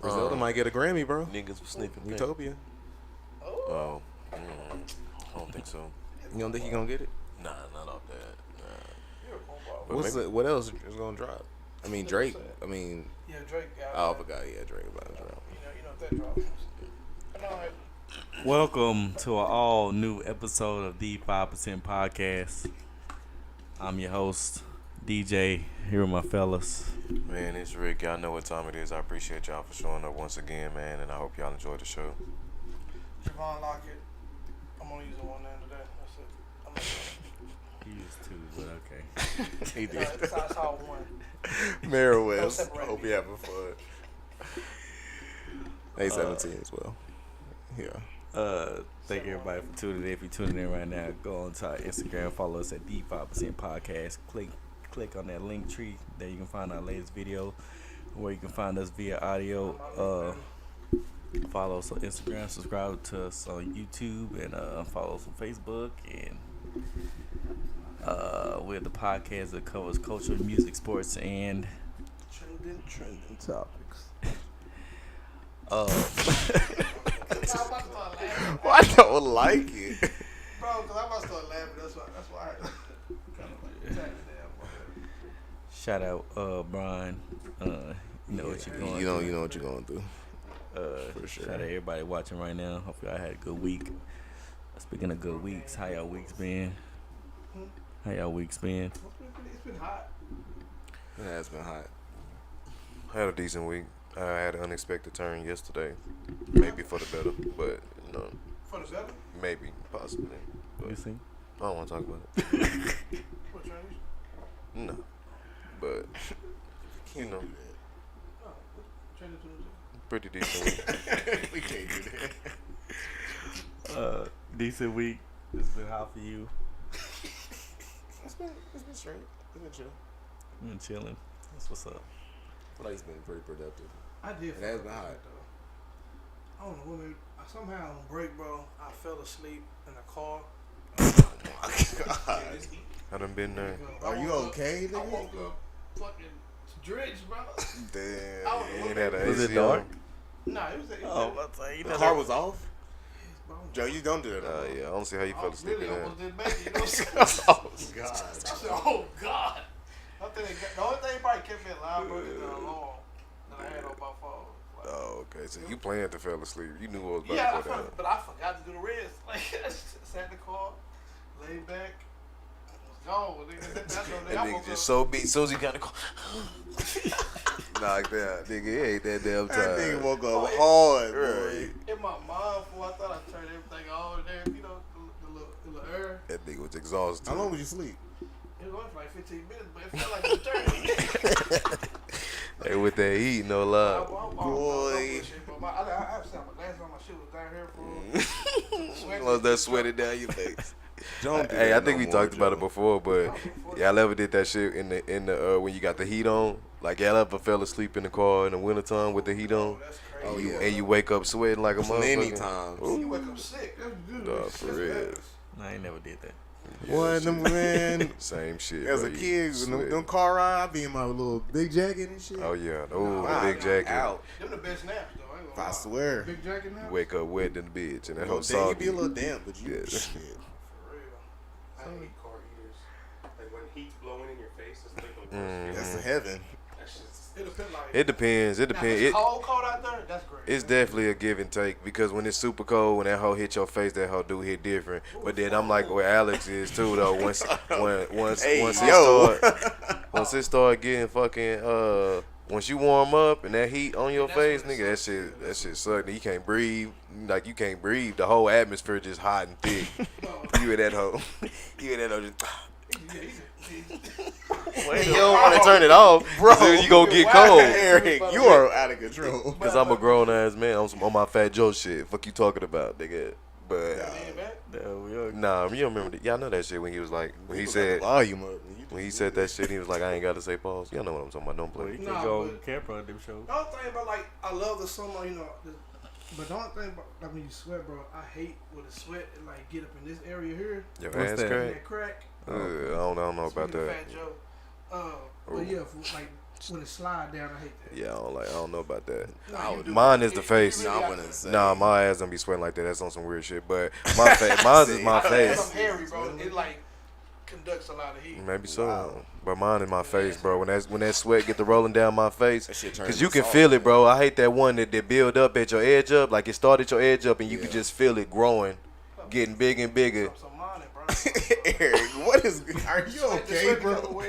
Griselda might get a Grammy, bro. Niggas was sniffing. Utopia. Oh, I don't think so. You don't think he gonna get it? Nah, not off that. What else is gonna drop? I mean Drake. I mean, yeah, Drake got. I forgot. Yeah, Drake about to drop. You know that drop. Welcome to an all new episode of the 5% Podcast. I'm your host, DJ, here with my fellas. Man, it's Rick. Y'all know what time it is. I appreciate y'all for showing up once again, man, and I hope y'all enjoyed the show. JOHVAN Lockett. I'm only using one name today. That's it. He used two, but okay. He did. That's all one. Mary West. Don't separate Hope me. you having fun. A17 as well. Yeah. Thank everybody for tuning in. If you're tuning in right now, go on to our Instagram, follow us at the 5% Podcast. Click on that link tree. There you can find our latest video, where you can find us via audio. Follow us on Instagram, subscribe to us on YouTube, and follow us on Facebook. And we're the podcast that covers culture, music, sports, and Trending topics. Well, I don't like it. Bro, because I'm about to start laughing. That's why I kind of like shout out Brian. You know what you're going You know what you're going through. For sure. Shout out everybody watching right now. Hopefully I had a good week. Speaking of good weeks, how y'all weeks been? It's been hot. It has been hot. I had a decent week. I had an unexpected turn yesterday. Maybe for the better, but For the better? maybe, possibly. But You see? I don't want to talk about it. What change? No, but Can't do Oh, change it to the pretty decent week. that. We can't do that. Decent week. It's been hot for you. It's been straight. It's been chill. Been chilling. That's what's up. I feel like it's been pretty productive. I did. It has been hot. Though. I don't know what maybe. Somehow on break, bro, I fell asleep in the car. Oh my god. I done been there. Are you okay, I nigga? woke up fucking drenched, bro. Damn. I was Ain't had an Was it AC dark? on. Nah, it was. I'll tell you The car was off? Bro, Joe, you don't do that. Yeah, I don't see how you I fell was asleep really in there. almost didn't make it. You know what I'm saying? Oh, God. I said, oh, God. The only thing probably kept me alive, bro, is the alarm that I had on my phone. Like, Oh, okay. So you planned to fall asleep. You knew what was about yeah, to go down. but I forgot to do the rest. Like, I just sat in the car, laid back, was gone. That nigga just so beat. As soon as he got the car, knocked out. Nigga, it ain't that damn That time. nigga woke up hard, boy. In my mind, I thought I turned everything on and there, you know, the little air. That nigga was exhausted. How long was you sleep? It was only for like 15 minutes, but it felt like it was 30. Hey, with that heat, no lie. Boy. I have to say, last time my shit was down here for Was that sweated down your face? Don't do Hey, that I think no we more, talked about it Joe. before, but y'all ever did that shit in the when you got the heat on? Like y'all ever fell asleep in the car in the wintertime with the heat on? That's Oh, crazy. yeah. And you wake up sweating like a Plenty motherfucker? times. You wake up sick. That's good. Nah, for real. I ain't never did that. Boy, them man. Same shit. As bro. a You kid, when sweat. them car ride, I be in my little big jacket and shit. Oh yeah, oh Wow, big jacket. Out. Them the best naps, though. I ain't gonna I lie. swear. Big jacket now? You wake up wet than the bitch, and that whole It soggy. be a little damp, but you Yeah. shit. For real. I hate car heaters. Like when heat's blowing in your face, it's like the worst. Mhm. That's heaven. That shit's It depends. Like, It depends. It now, if depends. it's cold out there, that's great. It's definitely a give and take because when it's super cold, when that hoe hit your face, that hoe do hit different. But then I'm like where Alex is too though. Once Hey, once yo. it start getting fucking once you warm up and that heat on your That's face, when it nigga, that shit suck. You can't breathe. Like you can't breathe. The whole atmosphere just hot and thick. You in that hoe. You in that hoe just. Wait, You don't want to turn it off, bro. You gonna get cold. Eric, you are out of control. Cause I'm a grown ass man. I'm on my Fat Joe shit. Fuck you talking about, nigga. But nah, you don't remember that. Y'all know that shit when he was like when he said volume up. when he said that shit. He was like, I ain't got to say pause. Y'all know what I'm talking about. Don't Well, you play. can Nah, go but- camp on them shows. The only thing about, like, I love the summer, you know, but the only thing about, like, when you sweat, bro, I hate when the sweat, and, like, get up in this area here, Your What's ass that? crack. that crack. I don't know about Speaking of that. Fat Joe. Ooh. But yeah, for, like, when it slide down, I hate that. Yeah, I don't know about that. No, you do. Mine is the face. No, I'm gonna say. Nah, my ass don't be sweating like that. That's on some weird shit. But my face, mine is my I'm face. hairy, bro. It like conducts a lot of heat. Maybe so, but mine is my face, bro. When that sweat get to rolling down my face, That shit turns cause you to can salt, feel it, man. bro. I hate that one that build up at your edge up, like it started your edge up, and you can just feel it growing, getting bigger and bigger. Some money, bro. Eric, what is? Are you okay, bro?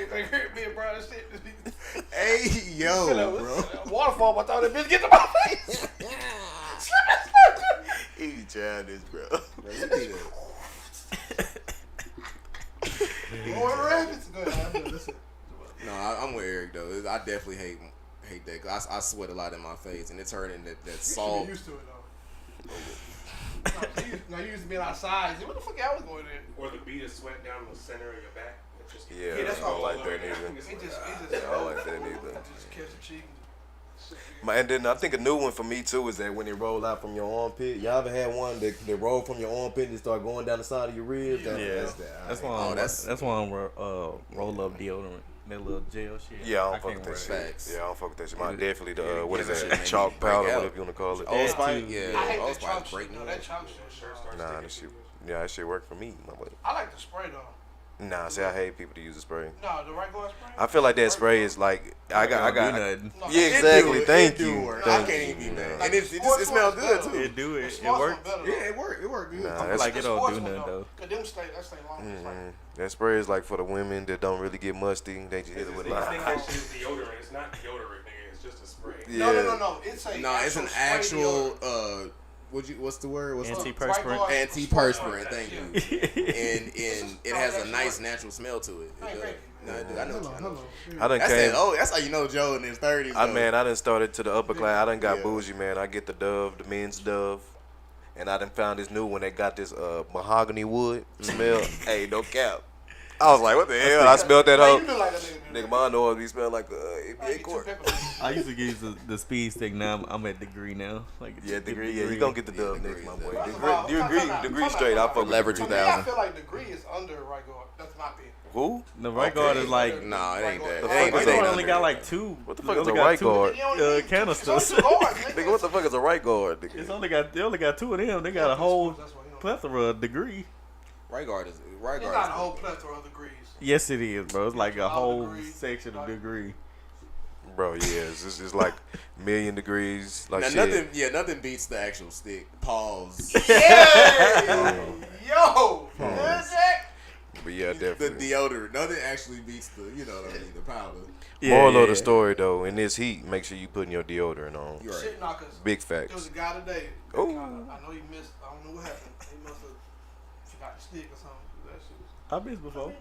Hey, yo, bro. Waterfall, I thought that bitch get to my face. He childish, bro. No, I'm with Eric though. I definitely hate that. Cause I sweat a lot in my face, and it's hurting that salt. You used to it though. No, you used to be outside. What the fuck I was going in? Or the bead of sweat down the center of your back. It just Yeah, that's I don't all like that either. It just I don't like that either. just catch the cheek. And then I think a new one for me too is that when it roll out from your armpit. Y'all ever had one that roll from your armpit and start going down the side of your ribs? That's why I'm roll up deodorant. That little gel shit. Yeah, I don't fuck can't with that wear shit. Facts. Yeah, I don't fuck with that shit. Mine definitely Yeah, the what is that shit that? make Chalk me break powder, out. whatever you wanna call it. Old Spice, I hate yeah. Old that Spice chalk breaking shit. No, that chalk shit. Nah, that shit. Yeah, that shit work for me, my boy. I like the spray though. Nah, see, I hate people to use the spray. No, the right guard spray. I feel like that spray is like I got. Do nothing. No, Yeah, it exactly. It Thank do you. work. Thank I can't you. even be mad. Like And it sports smells ones good better. too. It do it. The It sports works. one better, Yeah, it worked. It worked good. Nah, I feel that's, like it don't sports do one, nothing though. Cause them stay long. It's like, that spray is like for the women that don't really get musty. They just hit it with They think that like. shit is deodorant. It's not deodorant, nigga. It's just a spray. Yeah. No. It's a No, it's an spray actual. deodorant. What's the word? What's Antiperspirant. antiperspirant? Thank you. And it has a nice natural smell to it. Hey, It does. thank No, I do. I know. Hello. I done That's came. that's how you know Joe in his 30s. I though. man, I done started to the upper class. I done got Yeah. bougie, man. I get the Dove, the men's Dove, and I done found this new one that got this mahogany wood smell. Hey, no cap. I was like, what the hell? I smelled that Hey, hoe. you look like a nigga. Nigga, my nose be smell like the Hey, NBA get two court. peppers. I used to use the speed stick. Now I'm at degree now. Like Yeah, degree. Yeah, you gonna get the Yeah, Dove degree next, my is boy. that. First of all, Degree straight. I fuck with Lever degree. 2000. I feel like degree is under right guard. That's my opinion. Who? the right guard is like. Nah, it ain't that. The It ain't fuck is that. that? Only got like two. What the fuck They is a only got right two, guard? You don't need- canisters. It's only guards, Nigga, what the fuck is a right guard? Nigga? They only got two of them. They got a whole That's why you don't- plethora of degree. Right guard is. It's not a whole plethora of degrees. Yes, it is, bro. It's like a All whole degree, section of like- degree. Bro, yeah, it's like million degrees. Like Now, shit. nothing beats the actual stick. Pause. Yo! Where's that? But yeah, The definitely. deodorant. Nothing actually beats the, you know what I mean, the powder. Moral of the story, though, in this heat, make sure you putting your deodorant on. You're right. Shit knockers. Big There was facts. a guy today. Ooh. I know he missed. I don't know what happened. He must have forgot the stick or something. That shit was. I've been before.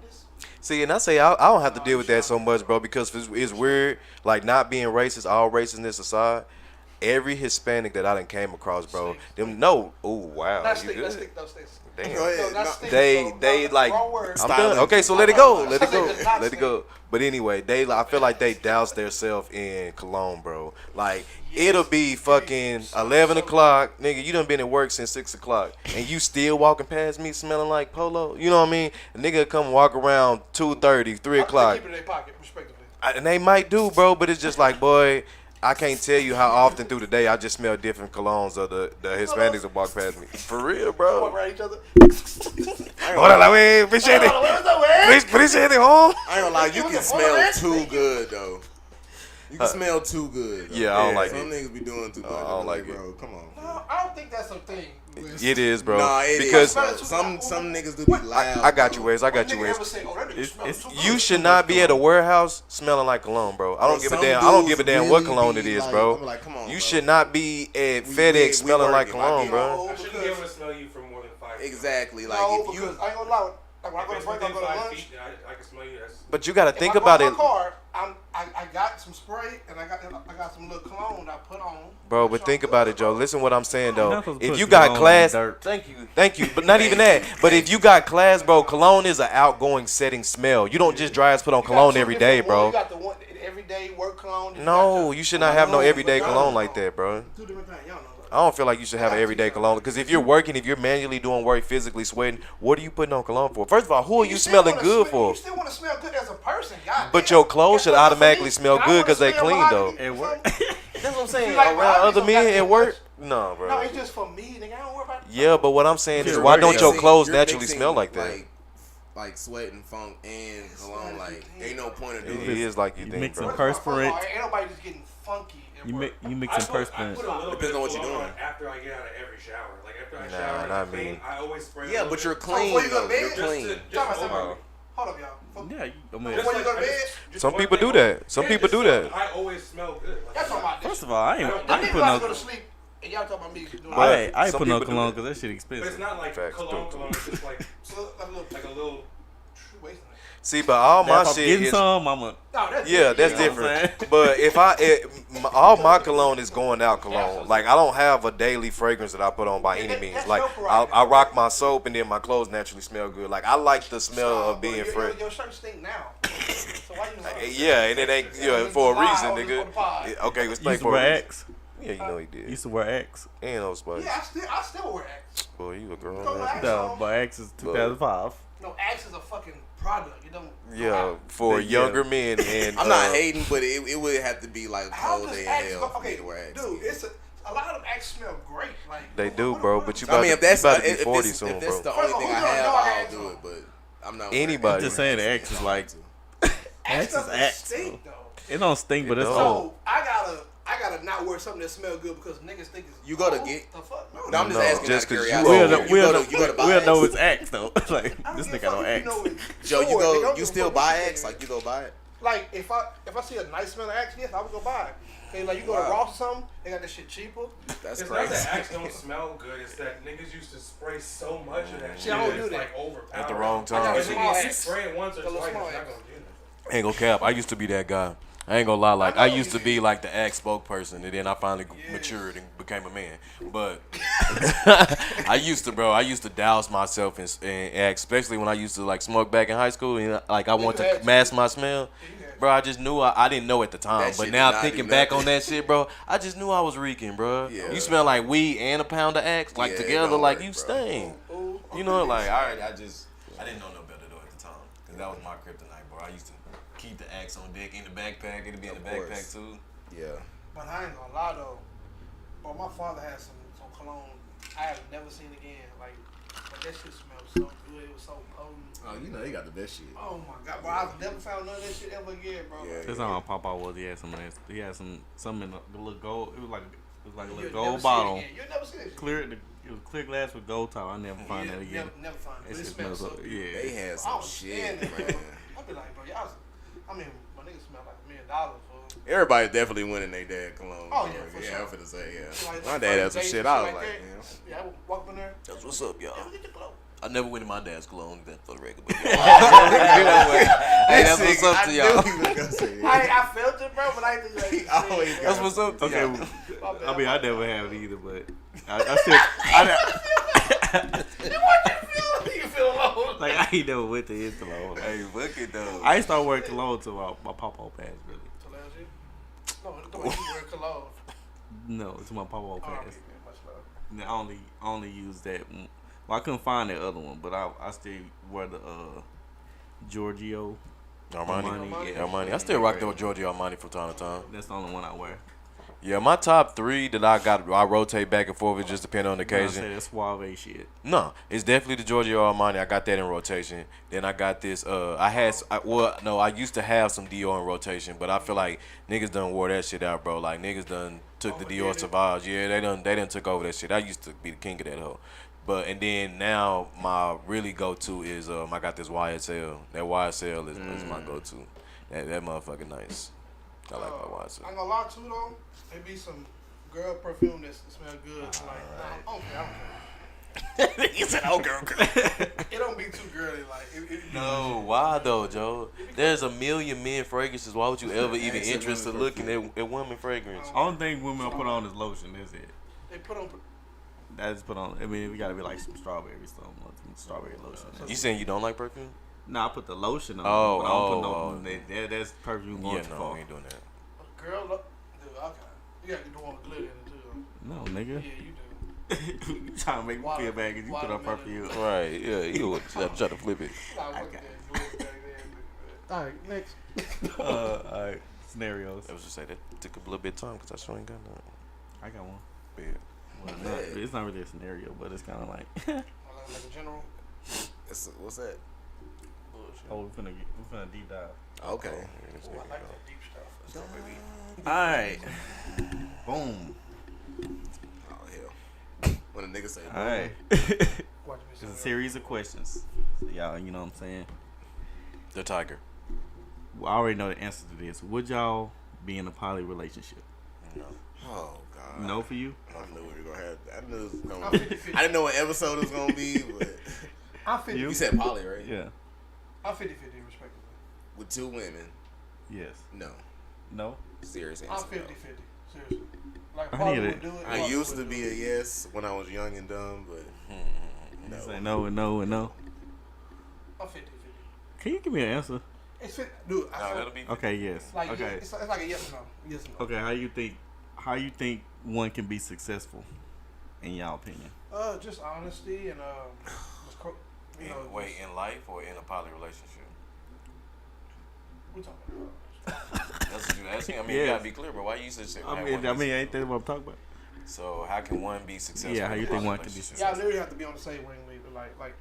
See, and I say I don't have to deal with that so much, bro, because it's weird. Like, not being racist, all racistness aside, every Hispanic that I done came across, bro, them no. Oh wow, Not you stick. good? That's stick. Those sticks. Damn. Go ahead. No, not No, stick, They though. like Wrong word. I'm Styling. done. Okay, so let it go. Let it go. Something that's Let it go. But anyway, I feel like they douse themselves in cologne, bro. Like it'll be fucking 11 o'clock, nigga. You done been at work since 6 o'clock, and you still walking past me smelling like polo. You know what I mean? A nigga come walk around 2:30, 3 o'clock, Keep it in their pocket, respectively. and they might do, bro. But it's just like, boy. I can't tell you how often through the day I just smell different colognes of the Hispanics that walk past me. For real, Walk bro. around each other. Hold on, wait, appreciate it. Appreciate it, home. I ain't gonna lie, you can smell too good though. You can smell too good. Though. Yeah, I don't like Some it. niggas be doing too much. I don't like bro. Come on. No, I don't think that's a thing. It is, bro. Nah, it is, because bro. Some niggas do be loud. I got you, bro. Wes. I got you, Nigga Wes. ever say, oh, that nigga smell too You good. should not be at a warehouse smelling like cologne, bro. I don't give a Some damn. I don't dudes give a damn what really cologne it be is, like- bro. I'm like, come on, You bro. should not be at We FedEx smelling like working, I cologne, get bro. I shouldn't be able to smell you for more than 5 feet. Exactly. Like No, if you, because I ain't gonna lie. Like when I If go it's to break, I within go to 5 lunch. feet, I can smell you. That's But you got to If think I go about in it, my car, I got some spray and I got some little cologne I put on. bro. But think about it, Joe. Listen what I'm saying, You're though. not supposed to If put you got cologne class, on dirt. thank you. But not even that. But if you got class, bro, cologne is an outgoing setting smell. You don't just dry ass put on You got cologne two every day, different ones. bro. You got the one everyday work cologne. then you No, got you should not have no No, everyday but cologne y'all like that, bro. two different things. Y'all know. I don't feel like you should have an everyday cologne. Because if you're working, if you're manually doing work, physically sweating, what are you putting on cologne for? First of all, who are you smelling good for? You still want to smell good as a person, God. But your clothes should automatically smell good because they clean though. At work. That's what I'm saying. like, Around other some men goddamn at work? much. No, bro. No, it's just for me, nigga. I don't worry about it. Yeah, but what I'm saying is, You're why right. don't your Mixing- clothes you're naturally mixing, smell like that? Like sweat and funk and cologne. Like, ain't no point of It doing it. is like you You think, mixing bro. perspirant. Ain't nobody just getting funky. at You work. mixing I perspirant. put a little Depends bit on of what you're cologne doing. on after I get out of every shower. Like after I Nah, shower and not I clean, me. I always spray. Yeah, a but little you're bit. clean before you go to though. bed? You're Just clean. to- Tell just myself, to- hold up, y'all. Yeah, I mean, Before you go to bed, Some one people thing do that. Some yeah, people just do that. I always smell good. Like, y'all talking about this. first of all, I ain't I put think I go to no. sleep, and y'all talking about me doing But that. I ain't some put no people do cologne that. because that shit but it's expensive. not like Facts, cologne. too. Cologne. It's just like So, like a little. wasting it. See, but all Now, my if I'm shit getting is some, I'm a. No, that's yeah, that's You know what I'm different. But if all my cologne is going out cologne. Like I don't have a daily fragrance that I put on by any means. That's Like your prerogative. I rock my soap and then my clothes naturally smell good. Like I like the smell of being fresh. Your shirt stink now. So why you? Yeah, and it ain't for a reason, nigga. Yeah, okay, let's You think used to for a wear reason. X. Yeah, you know he did. Used to wear X. Ain't no spice. Yeah, I still wear Axe. Boy, you a girl. Don't man. lie. No, but X is 2005. No, Axe is a fucking product. You don't. Yeah, for Yeah. younger men and I'm not hating, but it would have to be like How cold does day Axe? in hell for me Okay, to wear Axe. dude, it's a lot of Axe smell great. Like They do, what- bro. what- But you I about mean, to, if that's you about to be if 40 this, soon, if that's bro. the only First of thing all, I who have, know I I'll got do Axe it. But I'm not. Anybody. I'm just saying the X is like Axe Axe is doesn't Axe. stink though. It don't stink, but It it's don't. old. So I gotta not wear something that smells good because niggas think it's You gotta old. get- the fuck. No, No, I'm just No, asking just out of 'cause you curiosity. old. You go to buy we'll know Axe. it's X though. Like I don't this give a nigga fuck don't if X. you know it's Joe, you sword, nigga, go. don't You give a still fuck buy what you Axe? say. Like you go buy it? Like if I see a nice smelling Axe, yes, I would go buy it. Okay, like you go to Wow. Ross or something, they got that shit cheaper. That's It's not crazy. that Axe don't smell good. It's that niggas used to spray so much of that See, shit. I don't that do it's that. like overpowering. At the wrong I time. got a If small you Axe. spray it once or The little twice, it's small not Axe. gonna do nothing. Ain't gonna cap. I used to be that guy. I ain't gonna lie. Like I know used to you be did. like the Axe spokesperson, and then I finally Yes. matured and became a man. But I used to douse myself in Axe, especially when I used to like smoke back in high school, and like I want you had to to. mask my smell. You had Bro, I just knew I didn't know at the time, That but shit now did not thinking do back nothing. on that shit, bro, I just knew I was reeking, bro. Yeah. You smell like weed and a pound of Axe, like Yeah, it together, don't like work, you bro. stink. Ooh, You know, like all right, I didn't know no better though at the time, cause that was my kryptonite, bro. I used to keep the Axe on deck in the backpack. It'd be in the Of backpack course. too. Yeah. But I ain't gonna lie though. But my father had some cologne I have never seen again. Like, but that shit smelled so good. It was so potent. Oh, you know they got the best shit. Oh my god, bro! I've never found none of that shit ever again, bro. Yeah. That's how my Papa was. He had some. He had some in the little gold. It was like a You'll little never gold see it bottle. again. You'll never see that shit. Clear. It was clear glass with gold top. I never find that again. Never find it. That But it shit smells so good. Yeah. They had I some was shit, standing, bro. man. I'd be like, bro, y'all. I mean, my niggas smell like $1 million, fool. Everybody definitely winning their dad cologne. Oh, bro. yeah, for Yeah, sure. I'm finna say, yeah. Like, My dad had some days shit. and I was like like, that. man. Yeah, I would walk up in there. That's what's up, y'all. Yeah, get the cologne. I never went in my dad's cologne, that for the record. But hey, that's what's up to y'all. I felt it, bro, but I didn't think like always shit, That's bro. what's up to Okay. y'all. My bad. I mean, I never have it either, but I still. You feel alone. Like I ain't never went to his cologne. Hey, look at those. I ain't started wearing cologne till my Papa passed. Really. So last year? No, the way you wear cologne. No, it's my Papa Oh, okay, passed. man, much love. And I only use that. Well, I couldn't find that other one, but I still wear the Giorgio Armani. yeah. Armani. I still rock the Giorgio Armani from time to time. That's the only one I wear. Yeah, my top 3 that I rotate back and forth. It just depends on the I occasion. say that Suave shit. No, it's definitely the Giorgio Armani. I got that in rotation. Then I got this. I used to have some Dior in rotation, but I feel like niggas done wore that shit out, bro. Like niggas done took the Dior Sauvage. Yeah, they done took over that shit. I used to be the king of that hoe. But and then now my really go to is I got this YSL. That YSL is my go to. That motherfucker nice. I like my YSL. I ain't gonna lie too though. There be some girl perfume that smell good. Like, I don't care. He said, "Oh, girl." It don't be too girly. Like, it No, why though, Joe? There's a million men fragrances. Why would you ever even It's a interested women looking at women fragrance? Only thing women put on is lotion. That's it. they put on. I just put on. I mean, we gotta be like some strawberry, some strawberry lotion. You saying you don't like perfume? Nah, I put the lotion on. Oh, but I don't oh, put that's perfume going Yeah, too no, far. we ain't doing that. A girl, look, dude, okay. You gotta get the one with glitter in it too. No, nigga. Yeah, you do. You trying to make me feel bad because you put up perfume. Right, yeah, you try to flip it. All right, next. Alright, scenarios. I was just say that took a little bit of time because I sure ain't got nothing. I got one. Yeah. Well, it's not really a scenario, but it's kind of like, Like a general. What's that? oh, we're finna deep dive. Okay. Oh, I like that deep stuff. Alright. Boom. Oh hell. When a nigga say, Alright. Watch me It's a some series of questions. So y'all, you know what I'm saying? The tiger. Well, I already know the answer to this. Would y'all be in a poly relationship? No. oh god. No for you? I knew we were gonna have. I knew it was I'm gonna. 50-50. I didn't know what episode it was gonna be, but I'm 50. you said poly, right? Yeah. I'm 50-50 respectively. With 2 women. Yes. No. No? Serious I'm answer. 50-50. Seriously. Like I Paul need would it. do it. No. I Paul used would to do be it. a yes when I was young and dumb, but You say no and no and no. I'm 50-50. Can you give me an answer? It's 50. Dude, I No, swear, that'll be. Okay, yes. like, Okay. it's like a yes or no. Yes or no. Okay, how you think one can be successful in y'all opinion? Just honesty and you know. Wait, in life or in a poly relationship? We talking about. That's what you asking. I mean, you Yes. gotta be clear, bro. Why you just say? I mean, ain't that what I'm talking about? So how can one be successful? Yeah, how in a you think poly one can be relationship? Y'all literally have to be on the same wavelength. Like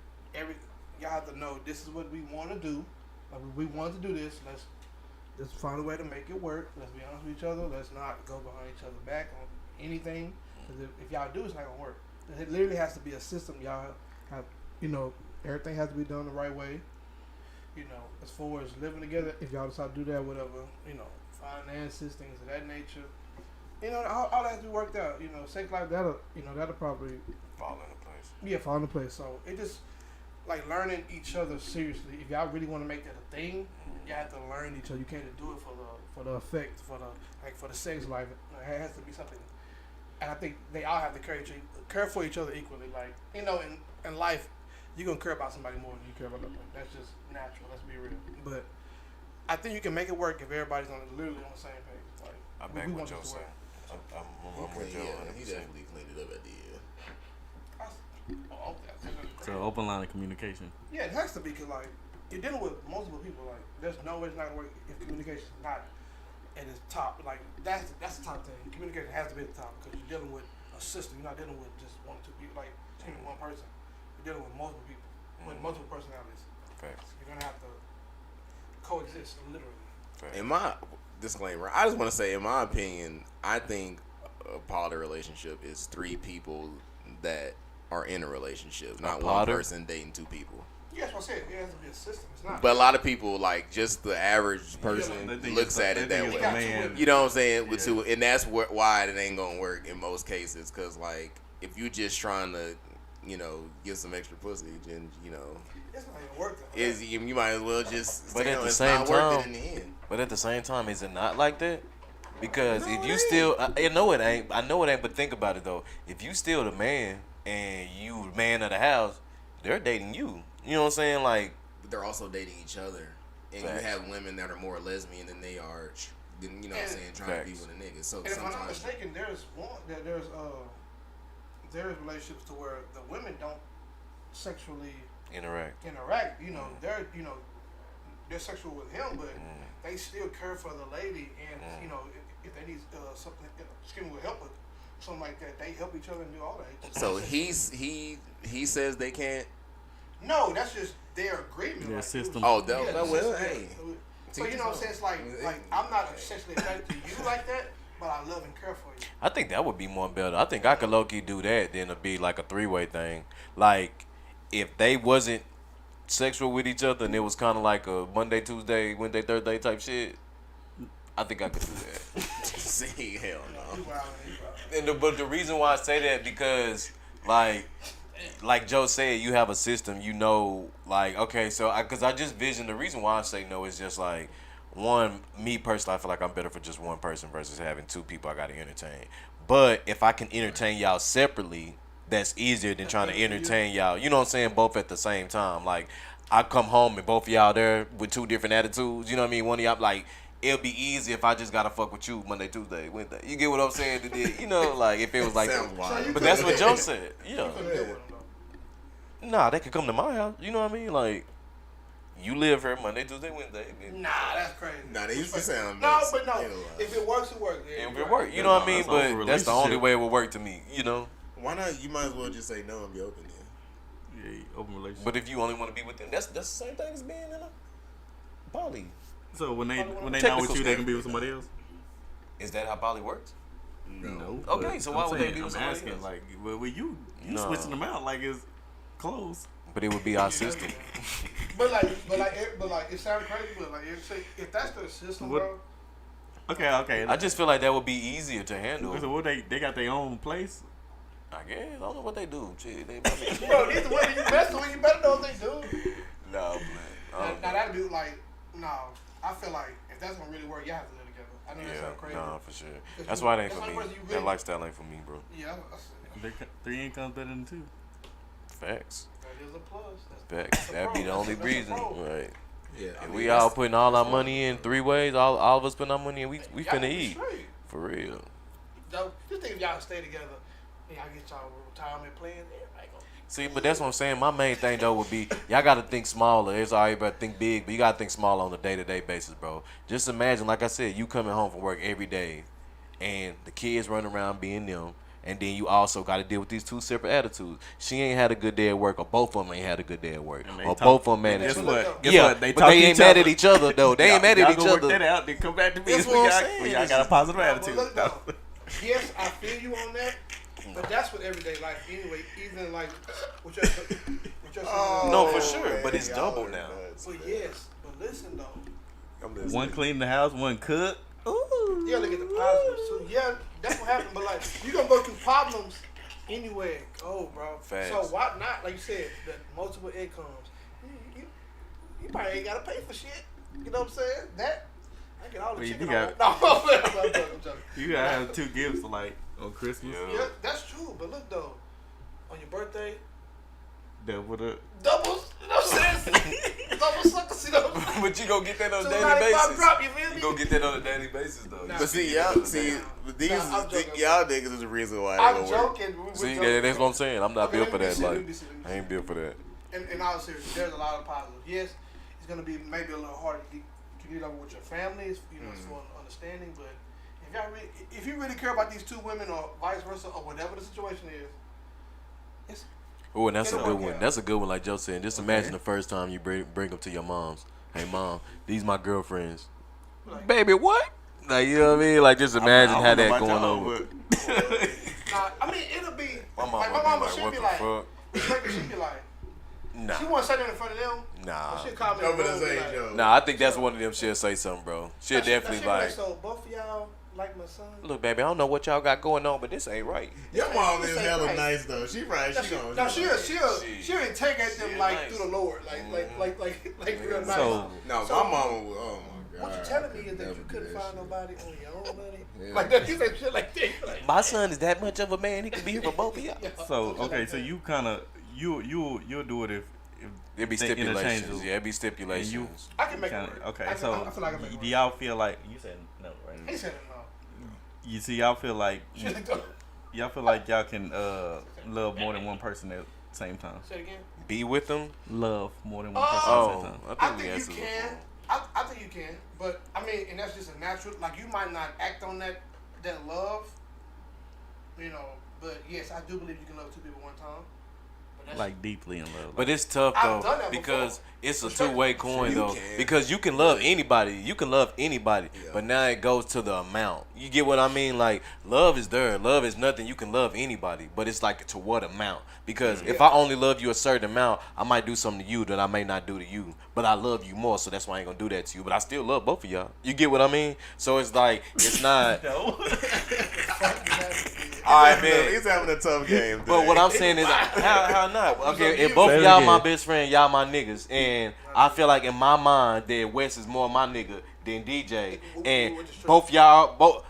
y'all have to know this is what we want to do. Like we want to do this. Let's find a way to make it work. Let's be honest with each other. Let's not go behind each other back on anything. Because if y'all do, it's not gonna work. It literally has to be a system. Y'all have, everything has to be done the right way. As far as living together, if y'all decide to do that, whatever, finances, things of that nature. All that has to be worked out. Sex life, that'll probably Fall into place. fall into place. So it just like learning each other seriously. If y'all really want to make that a thing, you have to learn each other. You can't just do it for the effect, for the sex life. It has to be something. And I think they all have to care for each other equally. Like in life, you're gonna care about somebody more than you care about them. That's just natural. Let's be real. But I think you can make it work if everybody's literally on the same page. Like I back we what want Joe this to said. work. I'm with Joe. he 100%. definitely cleaned it up at the end. So open line of communication. Yeah, it has to be because like you're dealing with multiple people. Like there's no way it's not gonna work if communication is not at its top. Like that's the top thing. Communication has to be at the top because you're dealing with a system. You're not dealing with just 1 or 2 people. Like even one person. You're dealing with multiple people with multiple personalities. Facts. You're gonna have to coexist literally. Facts. In my disclaimer, I just want to say, in my opinion, I think a poly relationship is 3 people that are in a relationship, not one person dating 2 people. Yeah, that's what I said. It has to be a system. It's not. But a lot of people, like just the average person, They think looks at it that it's way. a man. You know what I'm saying? With 2, and that's why it ain't gonna work in most cases. Cause like if you just trying to, get some extra pussy, then it's not even worth it. you might as well just. But at the it's same not worth it time- in the end. But at the same time, is it not like that? Because if you still, I know it ain't. But think about it though. If you still the man and you man of the house, they're dating you. You know what I'm saying? Like, But they're also dating each other, and Facts. you have women that are more lesbian than they are. You know what I'm saying? Trying to be Facts. with a nigga. So And if I'm not sometimes. mistaken, there's relationships to where the women don't sexually interact. They're sexual with him, but they still care for the lady, and if they need something, with help with something like that, they help each other and do all that. So he says they can't. No, that's just their agreement. Their like, system. Oh, yeah, well, yeah. hey. So you know what I'm saying? It's like I'm not sexually attracted to you like that, but I love and care for you. I think that would be more better. I think I could low key do that than to be like a 3-way thing. Like if they wasn't sexual with each other and it was kind of like a Monday, Tuesday, Wednesday, Thursday type shit, I think I could do that. See, hell no. You wild. But the reason why I say that because like Joe said, you have a system. Like okay, so because I just vision the reason why I say no is just like me personally, I feel like I'm better for just one person versus having 2 people I got to entertain. But if I can entertain y'all separately, that's easier than trying to entertain y'all. You know what I'm saying? Both at the same time. Like I come home and both of y'all there with 2 different attitudes. You know what I mean? One of y'all like. it'll be easy if I just gotta fuck with you Monday, Tuesday, Wednesday. You get what I'm saying? You know, like if it was like Sounds wild. but that's what Joe said. Yeah. Couldn't deal with them, though. Nah, they could come to my house. You know what I mean? Like, you live here Monday, Tuesday, Wednesday. Nah, that's crazy. Nah, they used to sound No, nuts. but no. Ain't a lot. If it works, it works. Yeah, If you're it work, right. you know what I mean? That's all But that's the only relationship. way it will work to me, you know? Why not? You might as well just say no and be open then. Yeah, open relationship. But if you only want to be with them, that's the same thing as being in a poly. So when they not with Technical you, they can be with somebody else. Is that how poly works? No. Okay, but so I'm why would they saying, be with I'm somebody asking, else? like, well, you No. switching them out like it's close. But it would be our system. But it sounds crazy. But like, if that's their system, What- bro. Okay. I just feel like that would be easier to handle. So what they got their own place. I guess. I don't know what they do. Shit, they might be- Bro, these the women you messing with, you better know what they do. No, man. Now that'd be like, no. I feel like if that's gonna really work, y'all have to live together. I know that Yeah, sounds crazy. nah, for sure. That's why it ain't That's for the me. only person you That really- lifestyle ain't for me, bro. Yeah, that's 3 incomes better than 2. Facts. that is a plus. Facts. That'd be the only That's a reason. pro. Right. Yeah, I If mean, we that's- all putting all our money in 3 ways, all of us putting our money in, we Y'all finna be eat. straight. For real. Though, just think if y'all stay together and y'all get y'all retirement plans, everybody gonna. See, but that's what I'm saying. My main thing though would be y'all got to think smaller. It's alright, but think big. But you got to think smaller on a day-to-day basis, bro. Just imagine, like I said, you coming home from work every day, and the kids running around being them, and then you also got to deal with these 2 separate attitudes. She ain't had a good day at work, or both of them ain't had a good day at work, And they or talk- both of them mad at Guess you. what? Yeah, They but talk they to ain't each mad other. at each other though. They ain't mad at each Y'all go work other. that out, then come back to me. That's We what I'm got, saying. we got a positive But attitude. look, though, yes, I feel you on that, but that's what everyday life anyway. Even like with your No, for sure, but it's double now. But yes, but listen though, I'm listening. One clean the house, one cook. Ooh. you gotta look at the positives. So yeah, that's what happened. But like, you gonna go through problems anyway. Oh, bro. Facts. So why not? Like you said, the multiple incomes. You probably ain't gotta pay for shit. You know what I'm saying? That I get all the Well, you chicken. got- No, I'm joking. You gotta have 2 gifts like on Christmas. Yeah, that's true. But look though, on your birthday, That would have. doubles. You know what I'm saying? Double suckers. You know what I'm saying? But you go get that on a So daily 95 basis. drop, you feel me? You go get that on a daily basis though. Nah. But see, y'all, see, these, Nah, I'm joking. y'all niggas is the reason why they I'm don't work. joking. We're See, joking. that's what I'm saying. I'm not Okay, built for let me that. see, let Like, me see, let me I ain't see. built for that. In all seriousness, there's a lot of positives. Yes, it's gonna be maybe a little harder to get over with your family, you know, for understanding. But if you really care about these 2 women, or vice versa, or whatever the situation is, it's Oh, and that's a It's good okay. one. That's a good one, like Joe said. Just imagine the first time you bring them to your moms. Hey, mom, these my girlfriends. like, Baby, what? Like, you know what I mean? Like, just imagine how that going on. nah, I mean, it'll be My mom like my would be mama. like, She'd what be the like, fuck? she'd be like, Nah. she won't say that in front of them. Nah. But she'll call me. Over in the the room and same be like, joke. Nah, I think that's one of them. She'll say something, bro. She'll definitely she'll be like, so both of y'all like my son. look, baby, I don't know what y'all got going on, but this ain't right. Your mom is This ain't hella right. nice though. She probably Now gonna. she'll interrogate them She like nice. through the Lord, like real nice. So- No, So- my mama will. Oh my god. What you telling me is that Never you do couldn't that find shit. nobody on your own money? Yeah. Like that, you say shit like that. Like, My son is that much of a man. He can be here for both of y'all. So okay, so you kind of you'll do it if It'd be they stipulations. interchangeable. Yeah, it'd be stipulations. I can make it kinda, work. okay. I can, So I feel like I can make it do work. y'all feel like you said no, He right? said it no. You see, y'all feel like Shit like that. y'all feel like y'all can love more than one person at the same time. Say it again. Be with them. Love more than one person at the Oh, same time. I I think we think you answered can. before. I think you can, but I mean, and that's just a natural. Like you might not act on that love, you know. But yes, I do believe you can love 2 people one time. But that's Like deeply in love. But it's tough I've though done that because before. it's a Sure. 2-way coin You though. can. Because you can love anybody, Yeah. but now it goes to the amount. You get what I mean? Like love is there, love is nothing. You can love anybody, but it's like to what amount? Because if I only love you a certain amount, I might do something to you that I may not do to you. But I love you more, so that's why I ain't gonna do that to you. But I still love both of y'all. You get what I mean? So it's like it's not. no. All right, man. He's having a tough game. But what I'm saying is, how not? Okay, if Say both it of y'all again. my best friend, y'all my niggas, and I feel like in my mind that Wes is more my nigga than DJ, and Which is true. both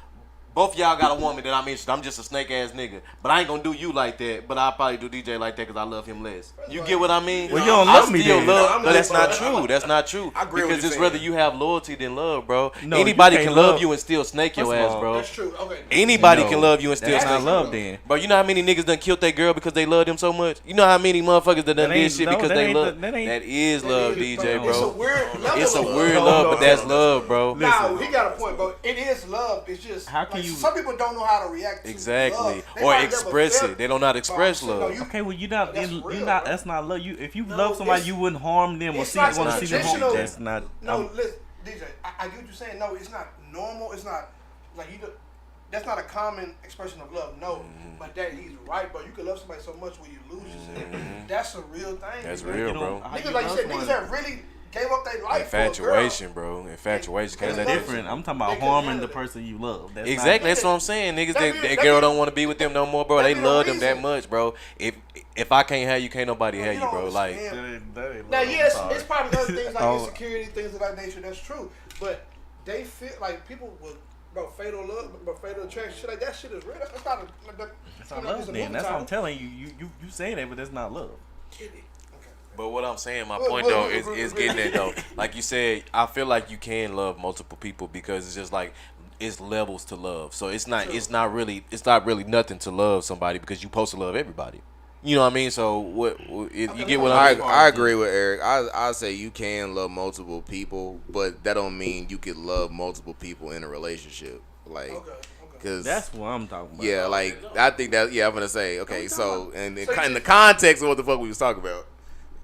both y'all got a woman that I'm interested. I'm just a snake ass nigga, but I ain't gonna do you like that. But I'll probably do DJ like that because I love him less. You get what I mean? Well, you don't love me still then. But that's not true. That's not true. I agree with because you it's saying. rather you have loyalty than love, bro. No, Anybody you can can't love love- you and still snake your First of ass, all, bro. That's true. Okay. Anybody No, can love you and still That's snake not love then. Bro, you know how many niggas done killed their girl because they love them so much? You know how many motherfuckers that done That did ain't- shit no, because that they ain't love? the- that ain't- That is love, DJ, It's a bro. weird level. It's a of weird love. love, but that's love, bro. Now he got a point, but it is love. It's just How can like, you- some people don't know how to react to Exactly. love. They Or might never express felt it. They don't know how to express But I'm saying, no, love. you- Okay, well you not That's you real, not bro. that's not love. You if you No, love somebody, it's- you wouldn't harm them or it's see not want to see them harm. traditional. That's not. No, listen, DJ. I get what you're saying. No, it's not normal. It's not like you. That's not a common expression of love. No, but that he's right, bro. You can love somebody so much where you lose yourself. That's a real thing. That's man. real, You know, bro. how Niggas you like you love said, niggas someone- that really gave up their life Infatuation, bro. Infatuation. That's Cause That's that different. I'm talking They about couldn't harming handle the it. person you love. That's Exactly, Not- that's what I'm saying. Niggas, That that be- girl that don't want to be with them no more, bro. that They be the love them that reason. much, bro. If I can't have you, can't nobody No, have you you, don't bro. Like, understand. That Now, ain't yes, love. I'm it's sorry. probably other things like Oh. insecurity, things of that nature. That's true, but they feel like people with fatal love, fatal attraction, shit like that. Shit is real. That's not a. Like, That's not love. Then that's what I'm telling you. You saying that, but that's not love. but what I'm saying, my Look, point look, though, look, is look, getting look. that though. Like you said, I feel like you can love multiple people because it's just like it's levels to love. So it's not really nothing to love somebody because you supposed to love everybody. You know what I mean? So you get what I mean? I agree with Eric. I say you can love multiple people, but that don't mean you can love multiple people in a relationship. Like, cause That's what I'm talking about. yeah, like I think that I'm gonna say okay. So in the context of what the fuck we was talking about,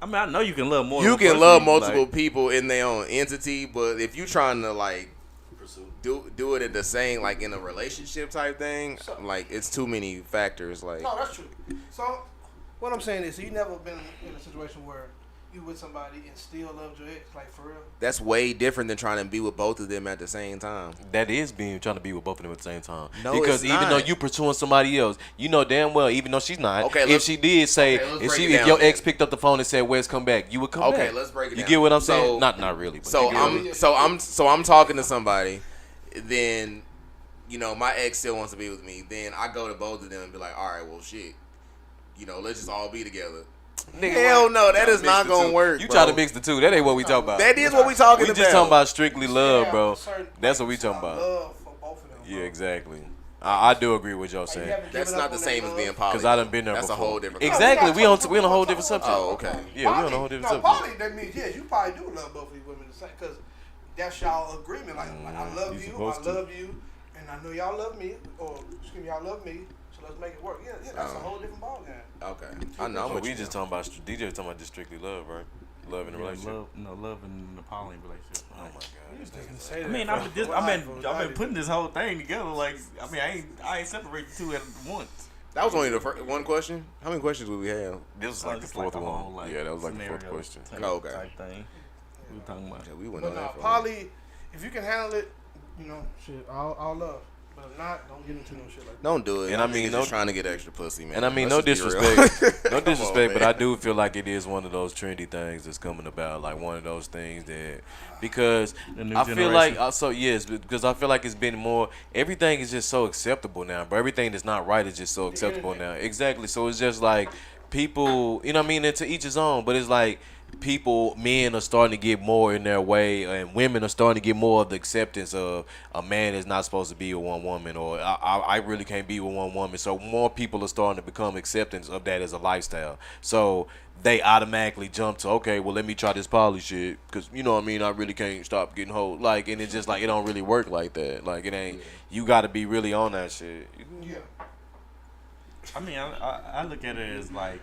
I mean, I know you can love more. you than can one love person, multiple like, people in their own entity, but if you trying to like do it at the same like in a relationship type thing, like it's too many factors. Like No, that's true. So what I'm saying is, you never been in a situation where you with somebody and still loved your ex, like for real. that's way different than trying to be with both of them at the same time. That is trying to be with both of them at the same time. No, because it's even not. though you pursuing somebody else, you know damn well, even though she's not, Okay, if let's- she did say, okay, let's if break she, it if down your then. ex picked up the phone and said, "Where's come back?" You would come back. Okay, let's break it You down. get what I'm saying? So- Not really. But So you get what I'm talking to somebody, then my ex still wants to be with me. Then I go to both of them and be like, all right, well shit, let's just all be together. Nigga, Hell what? no, You that try is to not mix the gonna two. work. You bro. try to mix the two. That ain't what we talking about. That is what we talking We about. just talking about strictly love, Yeah, bro. certain- That's what we talking about. Love for both of them. Yeah, bro. exactly. I do agree with y'all Like, you saying. haven't That's given not up the on same that as being love. poly. Because I done been there That's before. a whole different. Exactly. We talking on a whole different subject. Oh, okay. Yeah, we on a whole different no, subject. poly, that means yes, you probably do love both of these women the same, because that's y'all agreement. Like I love you you, supposed I to. love you, and I know y'all love me, or excuse me, y'all love me. So let's make it work. Yeah, that's a whole different ballgame. Okay, I know. So But we just talking about DJ was talking about just strictly love, right? Love in a yeah, relationship. love in the poly relationship. Oh my god. this nigga Say say I that, mean, bro. I've been putting this whole thing together. Like, I mean, I ain't separated the two at once. that was only the first one question. How many questions would we have? This was So like the it's fourth a one. whole, like, Yeah, that was like the fourth scenario question. type- Oh, okay. Type thing. We were talking about. Yeah, we went But on no, that for poly, if you can handle it, shit, I'll love. But if not, don't get into no shit like that. Don't do it. And I mean, Niggas no- just trying to get extra pussy, man. And I mean, Let's no just be real. disrespect, no Come on, disrespect, but man. I do feel like it is one of those trendy things that's coming about, like one of those things that, because The new I feel like, generation. because I feel like it's been more, everything is just so acceptable now, bro. Everything that's not right is just so acceptable now. Exactly. So it's just like people, you know what I mean? And to each his own, but it's like men are starting to get more in their way, and women are starting to get more of the acceptance of a man is not supposed to be with one woman, or I really can't be with one woman. So more people are starting to become acceptance of that as a lifestyle. So they automatically jump to, okay, well, let me try this poly shit, because you know what I mean, I really can't stop getting hold. Like, and it's just like, it don't really work like that. Like, it ain't, you got to be really on that shit. Yeah. I mean, I look at it as like,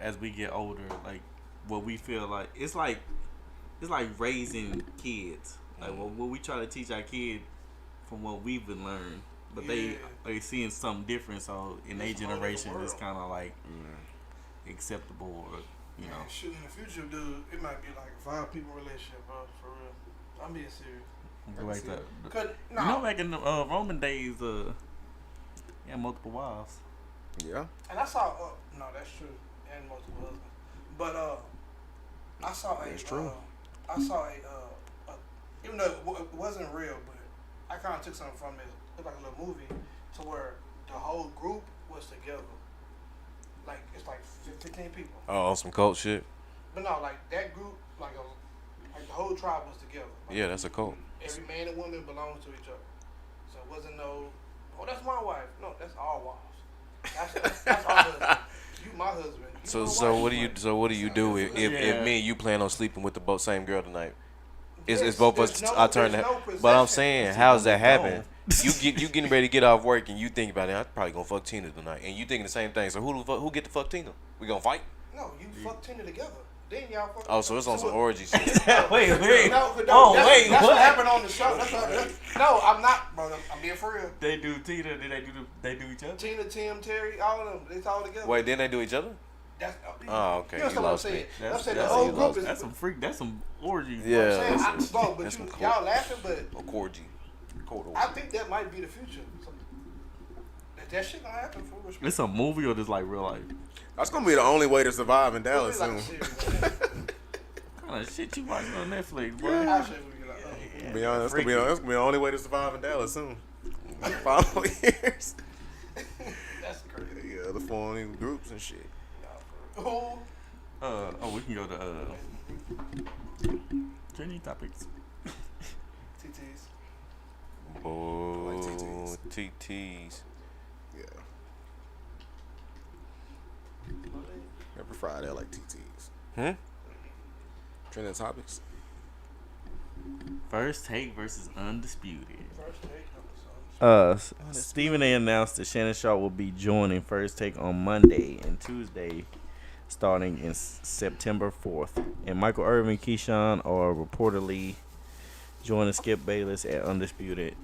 as we get older, like what we feel like it's like raising kids. Like what we try to teach our kid from what we've been learned, but they seeing something different. So in their generation, it's kind of like acceptable, or you know. Shoot, in the future, dude, it might be like a 5-people relationship, bro. For real, I'm being serious. Like that. Cause You know, back in the Roman days, yeah, multiple wives. Yeah. and I saw, no, that's true, and multiple husbands. But I saw a, That's true. I saw a, even though it wasn't real, but I kind of took something from it. It's like a little movie to where the whole group was together. Like it's like 15 people. Oh, on some cult shit. But no, like that group, like the whole tribe was together. Like, Yeah, that's a cult. every man and woman belongs to each other. So it wasn't no, oh, that's my wife. No, that's our wives. That's our husband. You my husband. You So my so wife, what do my you wife. so what do you do if Yeah. me and you plan on sleeping with the same girl tonight? It's There's- both of us. there's no- I turn there's that. no But I'm possession. saying, how's that happen? You getting ready to get off work and you think about it. I'm probably gonna fuck Tina tonight, and you thinking the same thing. So who get to fuck Tina? We gonna fight? No, you fuck Tina together. Then y'all fuck. Oh, so it's on some what- orgy shit. wait. No, but Oh, that's, wait, that's what what? happened on the show. No, I'm not, bro. I'm being for real. They do Tina. Did they do each other? Tina, Tim, Terry, all of them. It's all together. Wait, then they do each other? That's, Oh, okay. You You understand what I'm lost me. saying? I'm That's, saying the that's, whole group is. that's some freak. That's some orgy. Yeah. I'm saying, that's bro, but that's some y'all laughing, but A corgi. I think that might be the future. So, that shit gonna happen for real. It's a movie or just like real life? That's gonna be the only way to survive in Dallas Like a soon. series, man. What kind of shit you watching on Netflix, bro? I'll show you when we get out. To be honest, that's gonna be the only way to survive in Dallas soon. 5 years. That's crazy. Yeah, the forming groups and shit. Oh, We can go to trending topics. TTs. Oh, like TTs. TTs. Yeah. Every Friday I like TTs. Trending topics. First Take versus Undisputed. First take episode. Stephen A. announced that Shannon Sharp will be joining First Take on Monday and Tuesday, starting in September 4th. And Michael Irvin, Keyshawn are reportedly joining Skip Bayless at Undisputed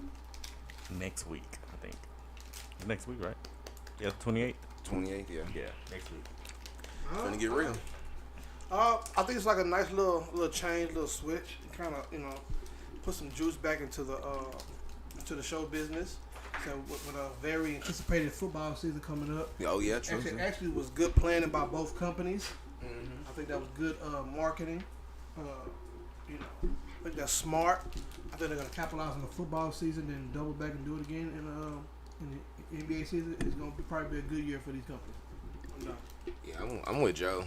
next week, I think. Next week, right? Yeah, 28th? 28th, yeah. Yeah, next week. Gonna get real. I think it's like a nice little change, little switch. Kind of, put some juice back into the show business. So with a very anticipated football season coming up, Oh yeah, true. actually was good planning by both companies. I think that was good marketing. I think that's smart. I think they're gonna capitalize on the football season and double back and do it again in the NBA season. It's gonna probably be a good year for these companies. Yeah, I'm with Joe.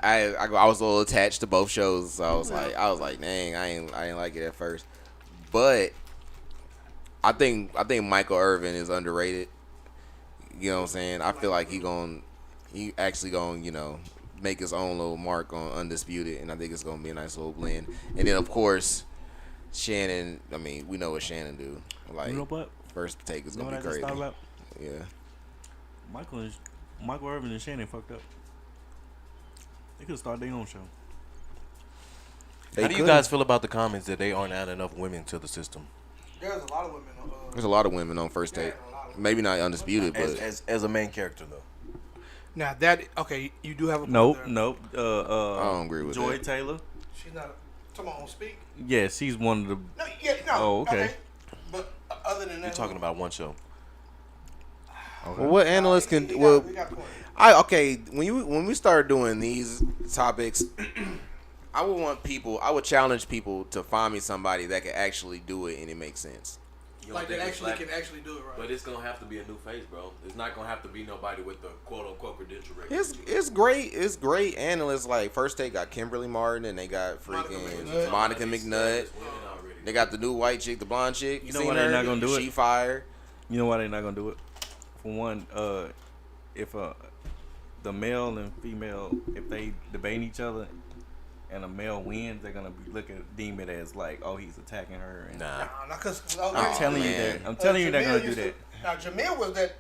I was a little attached to both shows, so I was like, dang, I ain't like it at first, but I think Michael Irvin is underrated. You know what I'm saying? I feel like he actually gonna make his own little mark on Undisputed, and I think it's gonna be a nice little blend. And then of course Shannon. I mean, we know what Shannon do. Like, You know what? First Take is You know gonna what I be just crazy. thought about? Yeah. Michael Irvin and Shannon fucked up. They could start their own show. They How do you could. guys feel about the comments that they aren't adding enough women to the system? There's a lot of women. There's a lot of women on First Take. Maybe not Undisputed, but As a main character though. Now that you do have a point Nope. there. I don't agree with Joy that. Taylor. She's not. Come on, speak. Yeah, she's one of the. No, yeah, no. Oh, okay. But other than that, You're talking about one show. Well, what analysts can we well, got points. when we start doing these topics, I would challenge people to find me somebody that can actually do it and it makes sense. Like that actually can actually do it right. But it's gonna have to be a new face, bro. It's not gonna have to be nobody with the quote unquote credential record. It's great analysts like First Take got Kimberly Martin and they got freaking Monica McNutt. They got the new white chick, the blonde chick. You know why they're not gonna do it? She fire. You know why they're not gonna do it? For one, if the male and female, if they debate each other and a male wins, they're gonna be deem it as like, oh, he's attacking her. And Nah. I'm telling you that. I'm telling you they're gonna do that. Now Jamil was that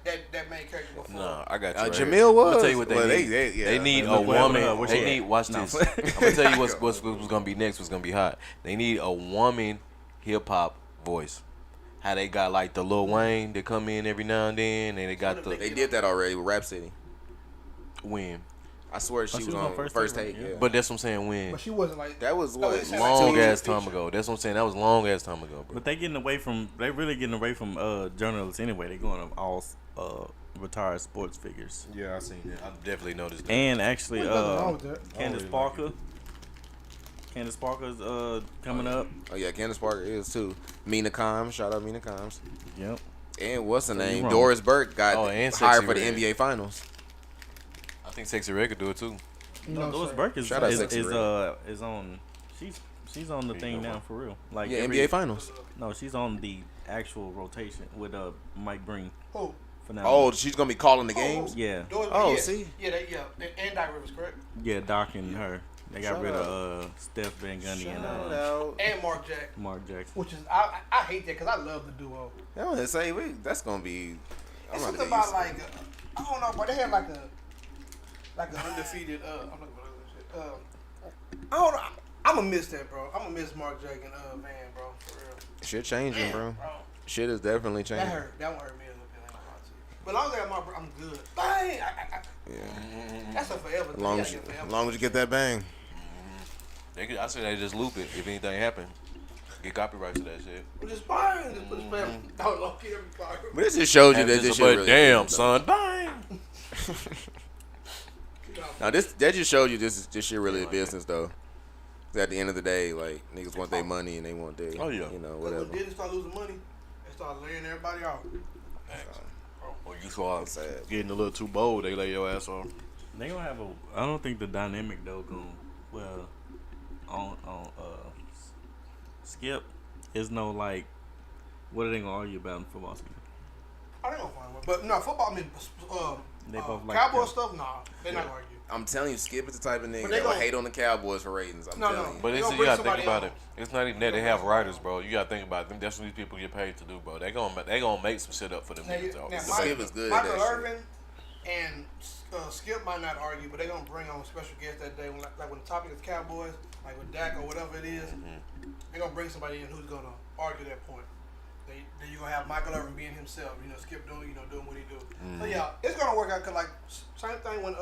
main character before. No, I got you. Right Jamil here. was. I'm gonna tell you what they Well, need. yeah. They need a Look what happened to her. woman. Where They she need. at? Watch No. this. I'm gonna tell you what's gonna be next. What's gonna be hot. They need a woman hip hop voice. How they got like the Lil Wayne that come in every now and then, and they got the They did that already with Rhapsody. win. I swear she was on First Take. right? Yeah. But that's what I'm saying. Win. But she wasn't like that was No, what it's like Long 2 ass years time ago. That's what I'm saying. That was long ass time ago, bro. But they really getting away from journalists anyway. They going to all retired sports figures. Yeah, I seen that. I definitely noticed that. And actually, There's nothing wrong with that. Candace really like Parker, Candace Parker's coming up. Oh yeah, Candace Parker is too. Mina Kimes, shout out Mina Kimes. Yep. And what's her name? wrong. Doris Burke got and hired Sexy for the Red. NBA Finals. I think Sexy Red could do it too. No, Doris Burke is Shout out Sexy Red. on. She's on the thing now for real. Like Yeah, NBA Finals. No, she's on the actual rotation with Mike Breen. Who? For now. Oh, she's gonna be calling the games. Yeah. Oh, yeah. see? Yeah, and Doc Rivers, correct? Yeah, Doc and her. They got Shout rid out. of Steph Van Gundy and And Mark Jack, Mark Jackson. which is I hate that because I love the duo. I was gonna say that's gonna be. I'm It's not something gonna about like I don't know, but they had like an undefeated. I'm not gonna shit. I don't know. I'm gonna miss that, bro. I'm gonna miss Mark Jack and Van, bro, for real. Shit changing, Damn, bro. Shit is definitely That changing. hurt. That one hurt me a little bit. I ain't gonna lie to you. But as long as I got my, I'm good. Bang! Yeah. That's a forever thing. Long as long as you get that bang. I say they just loop it if anything happen. Get copyright to that shit. Well, just bang! Just put the family. Don't lock every fire. But this just shows you And that just this a shit but really. damn, is, son, bang. Now that just shows you this shit really a business though. 'Cause at the end of the day, like niggas want their money and they want their, Oh, yeah. you know, When whatever. Disney start losing money, they start laying everybody off. Or you start Sad. getting a little too bold, they lay your ass off. They gonna have I don't think the dynamic though on Skip is no like. What are they gonna argue about in football season? I ain't gonna find one. But no, football, I mean, They both like Cowboy them. stuff, nah. They're not gonna argue. I'm telling you, Skip is the type of nigga But they that will gon- hate on the Cowboys for ratings. I'm No, telling no. you. But They it's, gonna you bring gotta think somebody about on. it. It's not even that they have writers, bro. You gotta think about it. That's what these people get paid to do, bro. They gonna make some shit up for them Now, niggas. now, Skip is good at Michael that shit. Irvin and Skip might not argue, but they're gonna bring on special guests that day. When, like when the topic is Cowboys, like with Dak or whatever it is, they're gonna bring somebody in who's gonna argue that point. Then you're gonna have Michael Irvin being himself, Skip doing what he do. So yeah, it's gonna work out. Cause like same thing when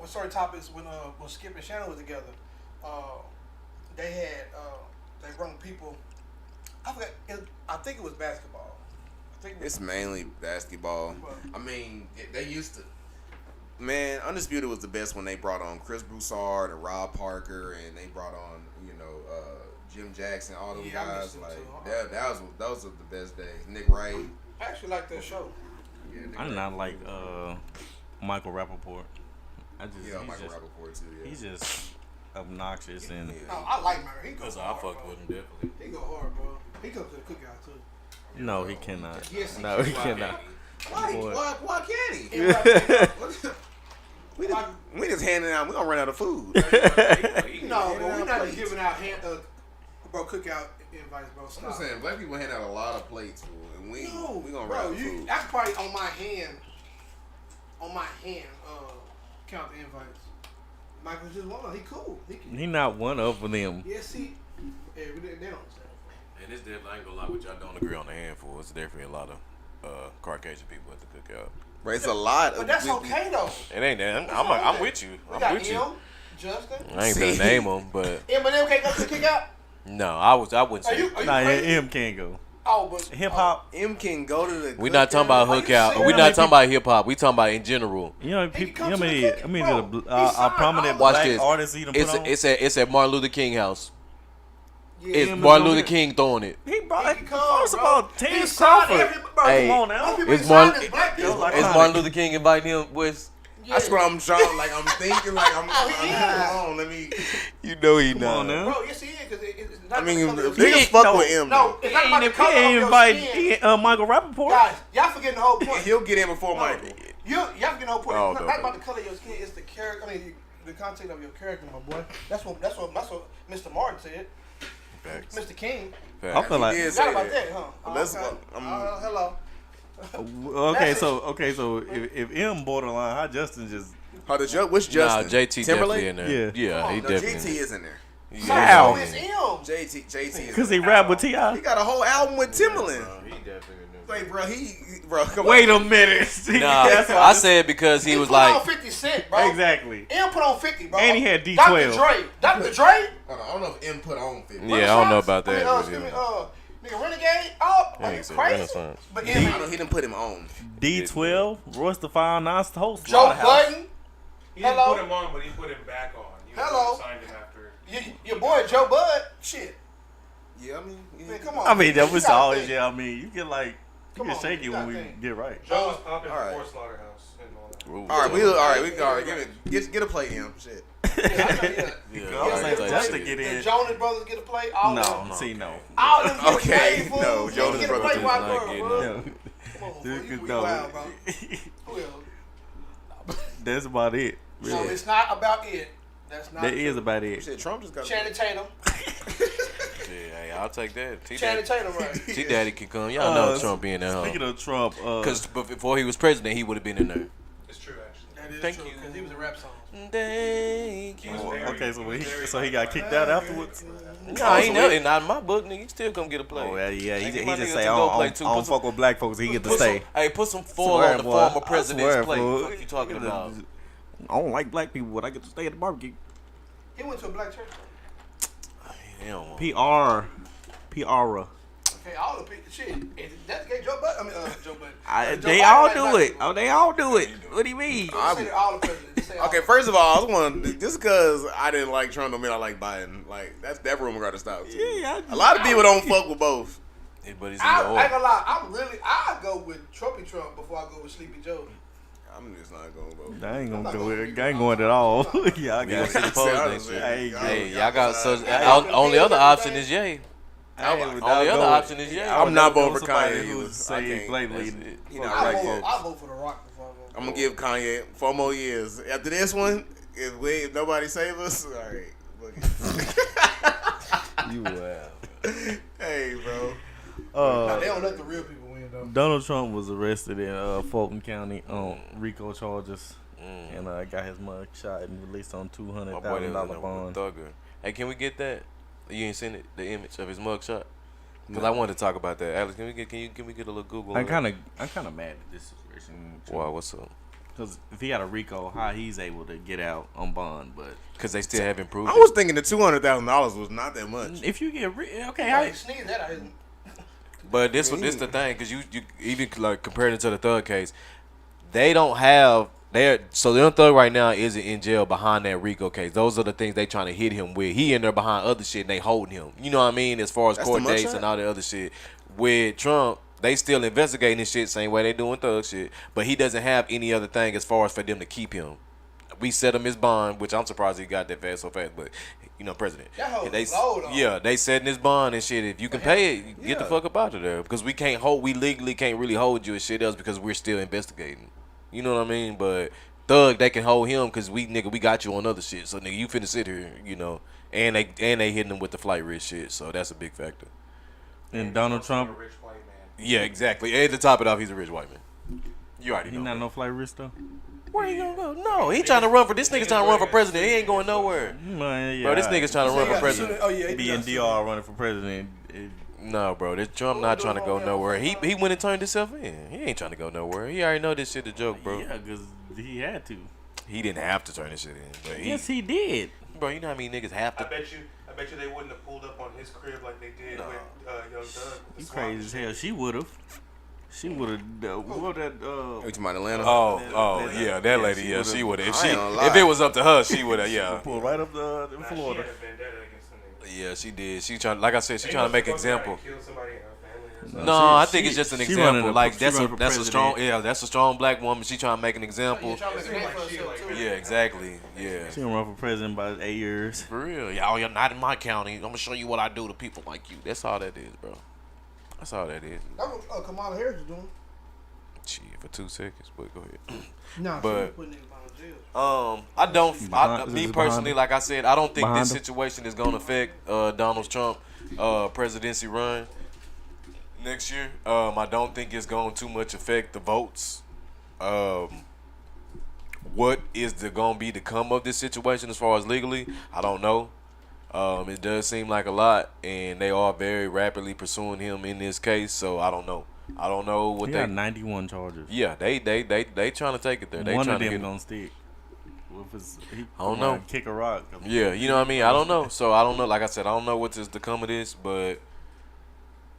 certain topics when Skip and Shannon was together, they had they brought people. I forgot. I think it was basketball. I think It's mainly basketball. I mean, they used to. Man, Undisputed was the best when they brought on Chris Broussard and Rob Parker, and they brought on Jim Jackson, all those Yeah, I guys. missed them Like too. those were the best days. Nick Wright. I actually like that show. Yeah, Nick I did Wright. not like Michael Rappaport. Yeah, Michael Rappaport too. Yeah. He's just obnoxious and Yeah. No, I like Michael. He goes I hard, fuck bro. with him definitely. He go hard, bro. He comes to the cookout too. no, he cannot. Yes, he No, can. he cannot. Why? Why can't he? And like, We just handing out. We gonna run out of food. no, Yeah, bro, we're not plates. just giving out cookout invites, bro. I'm Stop. just saying, black people hand out a lot of plates, fool, and we gonna run bro, out of food. I could probably on my hand, count the invites. Michael's just one. He cool. He can. He not one of them. Yes, he. Yeah, they don't say. And it's definitely, I ain't gonna lie with y'all, don't agree on the handful. It's definitely a lot of Caucasian people at the cookout. But it's a lot. But that's okay though. It ain't that. I'm with you. We I'm got with you. M, Justin. I ain't See? gonna name them, but Eminem can't go to the cookout. no, I wouldn't Are say. you Nah, crazy? him can't go. Oh, but Hip hop. M can go to the. We not talking about Are you hookout. serious? We not talking about hip hop. We talking about in general. You know, He people. can You know, come to the I mean, cookout, bro. a He signed prominent all- Watch black this. artist he done put on. It's at Martin Luther King house. Yeah, It's Eminem Martin doing Luther it. King throwing it. He brought. He can come, First of bro. all, He Terrence signed Crawford. every- bro, Hey, Come on now. Most people It's he Martin- signed is black people. like- Is Martin Luther King inviting him with? Yeah. That's what I'm trying. Like I'm thinking. Like I'm. Oh, he is. Hold on. Let me. You know he Come on now. Bro, yes, he is. Because it's not I mean, the color of niggas your fuck no, with M. No, it's not about the color of your skin. Michael Rappaport. Guys, y'all forgetting the whole point. He'll get in before Michael. Y'all forgetting the whole point. Oh, It's no, not no. about the color of your skin. It's the character. I mean, the content of your character, my boy. That's what Mr. Martin said. Facts. Mr. King. I feel like. He did Forgot say about that. that, huh? Oh, Let's okay. go. Hello. Okay, That's so if M borderline, how Justin just How the joke? Which Nah, Justin? JT Timberlake? definitely in there. Yeah. Yeah, he No, definitely. JT is in there. How? It's him. JT is. because he rap with Ti. He got a whole album with Timberland. He definitely Wait, bro, come Wait on. a minute. Nah, That's what I said because he was put on like, 50 Cent, bro. exactly. M put on 50, bro. And he had D12. Dr. Dre. Dr. Dre? Hold on, I don't know if M put on 50. yeah, I don't know about that. Excuse me, nigga, Renegade. Oh, Yeah, are he you said crazy? Renaissance. But I M, know he didn't put him on. D12, Royce the Fire Nas, the whole Joe slaughterhouse. Budden. He didn't Hello? put him on, but he put him back on. He Hello? signed him after Your boy Joe Bud, shit. Yeah, I mean, Man, come on. I mean, that You was gotta always, think. yeah, I mean, you can like, you Come can on, shake it you when gotta we think. get right. Joe was popping All right. before Slaughterhouse and all that. Ooh. All right. Get a play, him. Shit. Yeah, I know, yeah. Yeah, I was like like, that just to shit. get The in. Jonas brothers get a play. All of them. No, see, no. All of them get Okay, a play. fool. no, You Jonas get a brothers play is while not girl, getting bro. no. Come on, fool. Dude, You no. wild, bro. Who else? That's about it. No, Really. it's not about it. That's not That is true. about it. Shit, Trump just got. Channing Tatum. Yeah, hey, I'll take that. Channing Tatum, right? T Daddy can come. Y'all know Trump being there. Speaking of Trump, Because before he was president, he would have been in there. It's true, actually. That is Thank true, you. because he was a rap song. Thank you. okay, so he got kicked out afterwards. No, ain't nothing. Not in my book, nigga. He still come get a play. Oh yeah, Hey, he get my just nigga say to I go don't, play I too. don't Put some- fuck with black folks. He get to Put some- stay. Hey, put some foil Swear, on the boy. former I president's swear, plate. fool. What you talking about? I don't like black people, but I get to stay at the barbecue. He went to a black church. He don't want- PR. Okay, all the people, shit. If that's gay, Joe Bud. I mean, Joe Bud. Joe They Biden all like do black it. people. Oh, they all do it. What do you mean? Just say all the presidents. Just say all Okay, the- first of all, I was wondering, just because I didn't like Trump don't mean I like Biden. Like that rumor got to stop. Too. Yeah, A lot of people don't fuck with both. Yeah, but he's in I the ain't oil. gonna lie. I go with Trumpy Trump before I go with Sleepy Joe. I'm just not going to vote. I ain't I'm not gonna do gonna it. be I ain't going at all. Yeah, I We gonna got see the it. polls I next was year. saying, Hey, y'all- y'all got such. Hey, Only other everything. option is Ye. Only other option is Ye. I'm not voting for somebody Kanye who either. I say can't. blatantly. That's it. He not I right, vote, folks. I vote for The Rock before I vote. I'm gonna give Kanye 4 more years. After this one, if nobody save us, all right. Look You wow. hey, bro. Nah, they don't let the real people win though. Donald Trump was arrested in Fulton County on RICO charges, Mm. and got his mug shot and released on My boy that $200,000 was bond. Thugger. Hey, can we get that? You ain't seen it, the image of his mugshot? Because I wanted to talk about that. Alex, can we get a little Google? I'm of kind it? of mad at this situation. Why? What's up? Because if he got a RICO, how he's able to get out on bond, but Because they still haven't proved I it. was thinking the $200,000 was not that much. if you get okay, How how you sneeze that out his But this the thing, because you even like compared it to the Thug case, they don't have so the Thug right now isn't in jail behind that RICO case. Those are the things they trying to hit him with. He in there behind other shit and they holding him. You know what I mean? As far as That's court the dates mugshot? and all the other shit. With Trump, they still investigating this shit same way they doing Thug shit. But he doesn't have any other thing as far as for them to keep him. We set him his bond, which I'm surprised he got that fast so fast, but president. That hoe And they, was low, though. yeah, they setting his bond and shit. If you can pay it, get the Yeah. fuck up out of there. Because we legally can't really hold you and shit else because we're still investigating. You know what I mean? But Thug, they can hold him because we got you on other shit. So nigga, you finna sit here, and they hitting him with the flight risk shit. So that's a big factor. and Donald A Trump, rich white man. Yeah, exactly. And to top it off, he's a rich white man. You already he know. not no flight risk though. Where he gonna go? No, he trying to run for this nigga's trying to run for president. He ain't going nowhere. Man, yeah, Bro, this nigga's trying to run for president. Oh yeah, he be in just- DR running for president. No, bro, this Trump not trying to go nowhere. He went and turned himself in. He ain't trying to go nowhere. He already know this shit a joke, bro. Yeah, because he had to. He didn't have to turn this shit in. But Yes, he did. bro, you know how many niggas have I to. bet you they wouldn't have pulled up on his crib like they did No. with Young Thug. with the You swamp crazy as shit. hell. She would have. She would have. What that? You talking about Atlanta? Oh, yeah, that lady, yeah, she would have. I ain't gonna lie. If it was up to her, she would have, yeah. Pulled right up the Nah, Florida. She had a vendetta against them niggas. Yeah, she did. She trying, like I said, she They trying to must make have fucked around example. and killed somebody in her family or something. No, I think it's just an she example. running Like she that's running for that's a strong, president. that's a strong black woman. She trying to make an example. He trying to It make a seemed name for like she himself, like too. Yeah, exactly. Yeah. She gonna run for president by 8 years. For real. Y'all, you're not in my county. I'm gonna show you what I do to people like you. That's all that is, bro. That's all that is. That's what Kamala Harris is doing. Shit, for 2 seconds, but go ahead. Nah, But- she was putting niggas behind jail. I don't. Behind- Me is it personally, behind like I said, I don't think behind this him? situation is gonna affect Donald Trump presidency run next year. I don't think it's going to too much affect the votes. What is gonna be the come of this situation as far as legally? I don't know. It does seem like a lot, and they are very rapidly pursuing him in this case. So I don't know. I don't know what He they. got 91 charges. Yeah, they trying to take it there. They One trying of to them get. gonna stick. Well, if it's, he I don't know. Kick a rock. I mean, Yeah, you know what I mean? I don't know. So I don't know. Like I said, I don't know what's to come of this, but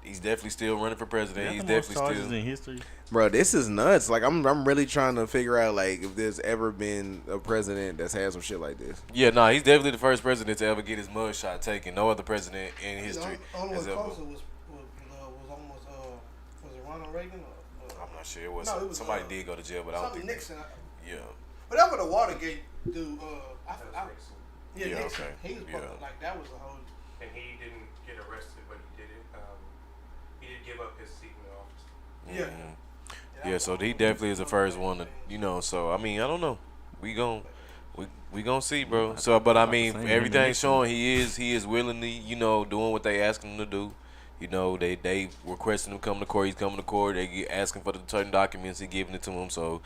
He's definitely still running for president. That's He's the most definitely charges still. in history. Bro, this is nuts. Like I'm really trying to figure out like if there's ever been a president that's had some shit like this. Yeah, no, he's definitely the first president to ever get his mugshot taken. No other president in history The only has one ever. closer was almost was it Ronald Reagan or I'm not sure. It was, No, it was, somebody did go to jail, but I don't something think. Nixon. Yeah. But that was the Watergate dude. Yeah, Yeah, Nixon. okay. He was Yeah. like that was a whole. And he didn't get arrested, but he did it. He did give up his seat in the office. Yeah. Mhm. that Yeah, was so a he whole- definitely is the first one to, so I mean, I don't know. We gonna see, bro. So, but I mean, Same everything Nixon. showing he is willingly, doing what they asking him to do. They requesting him come to court. He's coming to court. They get asking for the certain documents. He giving it to him. So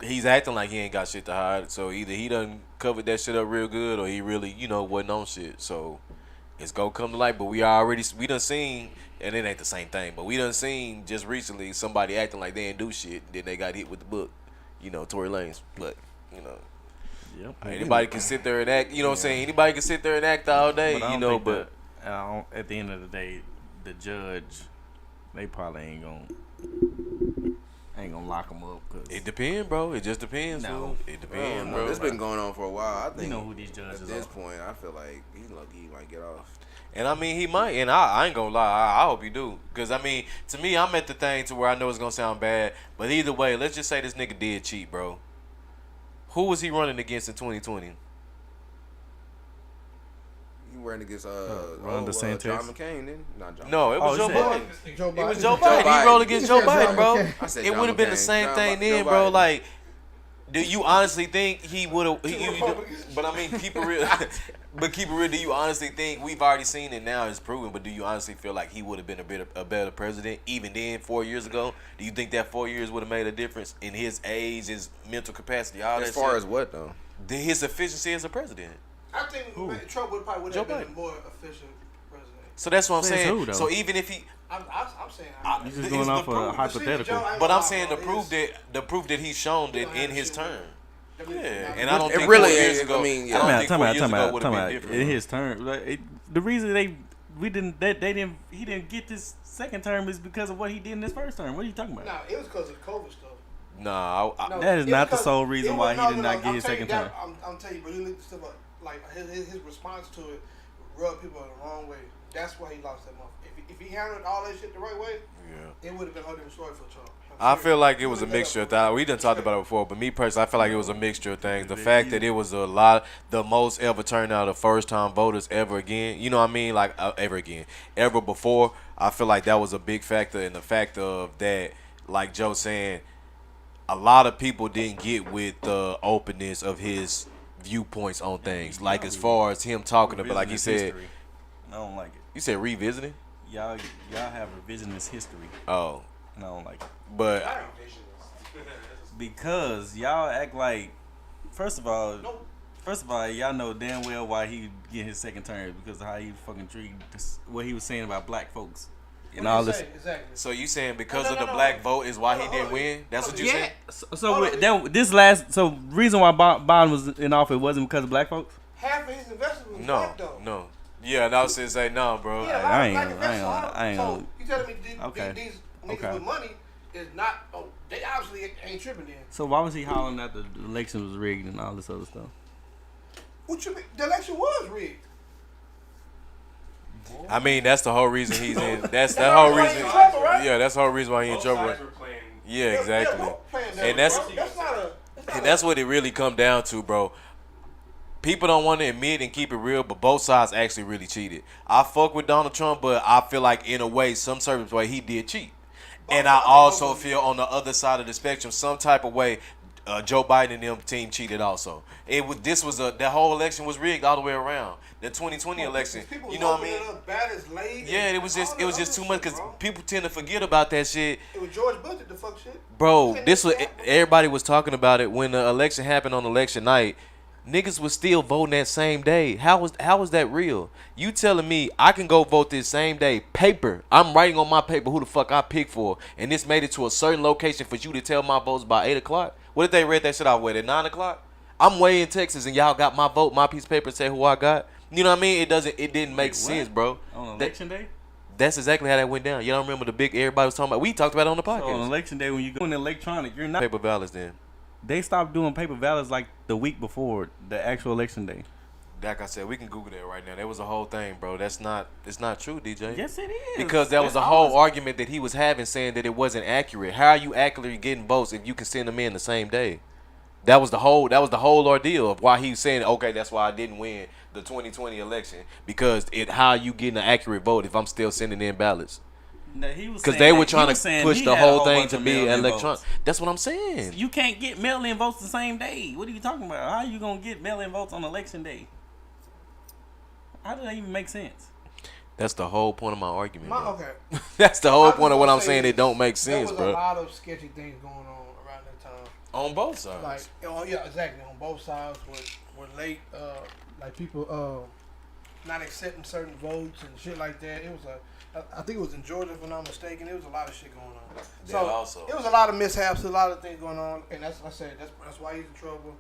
he's acting like he ain't got shit to hide. So either he done covered that shit up real good, or he really, wasn't on shit. So it's gonna come to light. But we done seen, and it ain't the same thing. But we done seen just recently somebody acting like they didn't do shit. Then they got hit with the book. Tory Lanez. But Yep. anybody can sit there and act. You know what I'm saying? Anybody can sit there and act all day. But I don't think But that, at the end of the day, the judge, they probably ain't gonna lock him up. Cause it depends, bro. It just depends. No. fool. It depends, bro. It's been going on for a while. I think know who these judges at this are. point, I feel like he's lucky he might get off. And I mean, he might. And I ain't gonna lie. I hope he do. Because, I mean, to me, I'm at the thing to where I know it's gonna sound bad. But either way, let's just say this nigga did cheat, bro. Who was he running against in 2020? He ran against Ron DeSantis? John McCain, didn't he? Not John. No, it was Oh, Joe you said- Biden. Joe It was Biden. Joe Biden. He rolled against Joe You said Biden, John bro. McCain. I said It John would have been the McCain. same John thing Bi- then, Joe bro. Biden. Like, do you honestly think he would have? Republicans. But I mean, keep it real. But keep it real. Do you honestly think we've already seen it now? It's proven. But do you honestly feel like he would have been a better president even then 4 years ago? Do you think that 4 years would have made a difference in his age, his mental capacity, all As that far shit? as what though? His efficiency as a president. I think Trump probably would Joe have been Biden. a more efficient president. So that's what I'm Says saying. who, though? So even if he, I'm saying. You just It's going the off of proof. a hypothetical. but I'm saying the proof that he's shown that don't in have his shit term. with Yeah, it. and I don't It think really 4 years is. ago. I mean, yeah. I don't think 4 Time years ago would have been out. different. In his term, the reason he didn't get this second term is because of what he did in his first term. What are you talking about? Nah, it was because of COVID stuff. Nah, No, That is it not was the sole 'cause- reason it why was- he no, did no, not no, get his I'm telling second you term. that- I'm telling you, but you look stuff like his response to it rubbed people the wrong way. That's why he lost that month. If he handled all that shit the right way, yeah. it would have been a whole different story for Trump. I feel like it was a mixture of that. We done talked about it before, but me personally, I feel like it was a mixture of things. The fact that it was the most ever turnout of first-time voters ever again. You know what I mean? Like ever before. I feel like that was a big factor, and the fact of that, like Joe saying, a lot of people didn't get with the openness of his viewpoints on things. Like as far as him talking about, like he Revisionist said, history. I don't like it. you said revisiting. Y'all have revisionist history, Oh, and I don't like it but because y'all act like. First of all, y'all know damn well why he get his second term because of how he fucking treated what he was saying about black folks and all this. Exactly. so you saying because No, of no, the no. black vote is why he Hold didn't on. win? That's what you Yeah. saying? So reason why Biden was in office wasn't because of black folks. Half of his investors was No, black though. no. Yeah, and I was saying, say no, bro. Yeah, I ain't black gonna- investors I ain't so gonna- you telling me Okay. these niggas Okay. with money is not? Oh, they obviously ain't tripping then. So why was he hollering that the election was rigged and all this other stuff? What you mean? The election was rigged. I mean, that's the whole reason he's in. That's the That's whole why he's reason. in trouble, right? Yeah, that's the whole reason why he in Both trouble. sides were playing. Yeah, exactly. both playing that, And that's bro. That's not a. and that's what it really come down to, bro. People don't want to admit and keep it real, but both sides actually really cheated. I fuck with Donald Trump, but I feel like in a way, some certain way, he did cheat. And I also feel on the other side of the spectrum, some type of way, Joe Biden and them team cheated also. That whole election was rigged all the way around. The 2020 election, People you know what I mean? opening up ballots late. Yeah, and it was all just that too other much shit, because bro. people tend to forget about that shit. It was George Bush did the fuck shit. Bro, And this was that- everybody was talking about it when the election happened on election night. Niggas was still voting that same day. How was that real? You telling me I can go vote this same day? Paper. I'm writing on my paper who the fuck I pick for, and this made it to a certain location for you to tell my votes by 8 o'clock. What if they read that shit out with at 9 o'clock? I'm way in Texas and y'all got my vote, my piece of paper, say who I got. You know what I mean? It didn't make sense, bro. On That- election day? That's exactly how that went down. You don't remember the big everybody was talking about? We talked about it on the So on podcast. election day, when you go in electronic, you're not. Paper ballots then. They stopped doing paper ballots like the week before the actual election day. Like I said, we can Google that right now. That was a whole thing, bro. It's not true, DJ. Yes, it is. Because that was a whole argument that he was having, saying that it wasn't accurate. How are you accurately getting votes if you can send them in the same day? That was the whole ordeal of why he was saying, okay, that's why I didn't win the 2020 election, because how you getting an accurate vote if I'm still sending in ballots? Because they were trying to push the whole thing to be electronic. That's what I'm saying. You can't get mail-in votes the same day. What are you talking about? How are you gonna get mail-in votes on election day? How does that even make sense? That's the whole point of my argument. Bro. Okay. That's the whole point of what I'm saying. It don't make sense, there was bro. a lot of sketchy things going on around that time. On both sides. Like, yeah, exactly. On both sides, with late, like people not accepting certain votes and shit like that. It was I think it was in Georgia, if I'm not mistaken. There was a lot of shit going on. So also. It was a lot of mishaps, a lot of things going on, and that's what I said. That's why he's in trouble.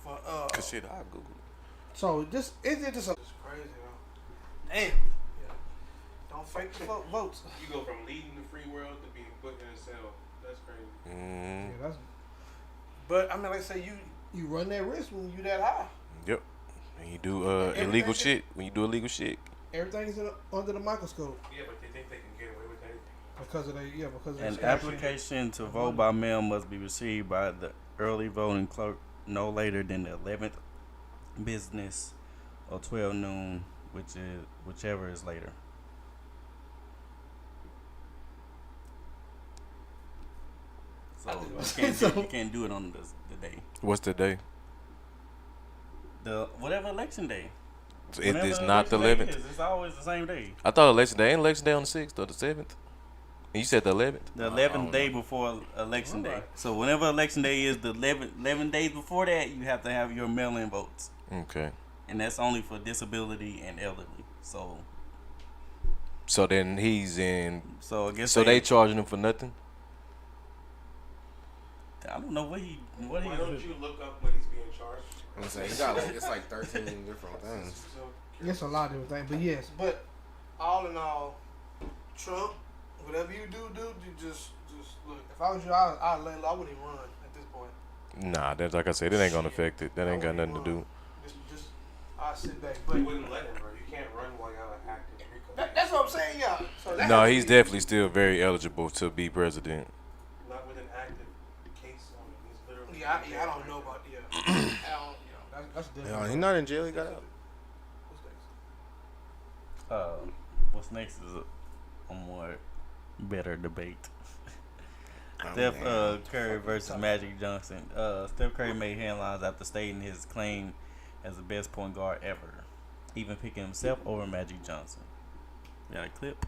For Cause shit, I Google it. So it's just it's crazy, though. Damn. Yeah. Don't fake the votes. You go from leading the free world to being put in a cell. That's crazy. Mm. Yeah, but I mean, like I say, you run that risk when you that high. Yep. And you do illegal shit. When you do illegal shit. Everything's under the microscope. Yeah, but they think they can get away with anything. Because of An application to vote by mail must be received by the early voting clerk no later than the 11th business or 12 noon, whichever is later. So you can't do it on the day. What's the day? The whatever election day. It's not the 11th. It's always the same day. I thought election day. Ain't election day on the 6th or the 7th? And you said the 11th? The 11th day before election day. So whenever election day is, the 11 days before that, you have to have your mail-in votes. Okay. And that's only for disability and elderly. So then he's in. So I guess. So they charging him for nothing? I don't know what he. Why don't you look up what he's being charged? I'm saying he got it's like 13 different things. It's a lot of different things, but yes. But all in all, Trump, whatever you do, you just look. If I was you, I'd lay low. I wouldn't even run at this point. Nah, that's like I said. It ain't gonna affect it. That ain't got nothing to do. Just I sit back. But You wouldn't let him, bro. You can't run while y'all are active RICO. that's what I'm saying, y'all. So that No, has to he's be- definitely still very eligible to be president. Not with an active case on him. He's literally. Yeah, I don't know about I don't, that's different. Yeah, he's not in jail. He got out. What's next is a more better debate. Steph Curry versus Magic Johnson. Steph Curry made headlines after stating his claim as the best point guard ever, even picking himself over Magic Johnson. Got a clip?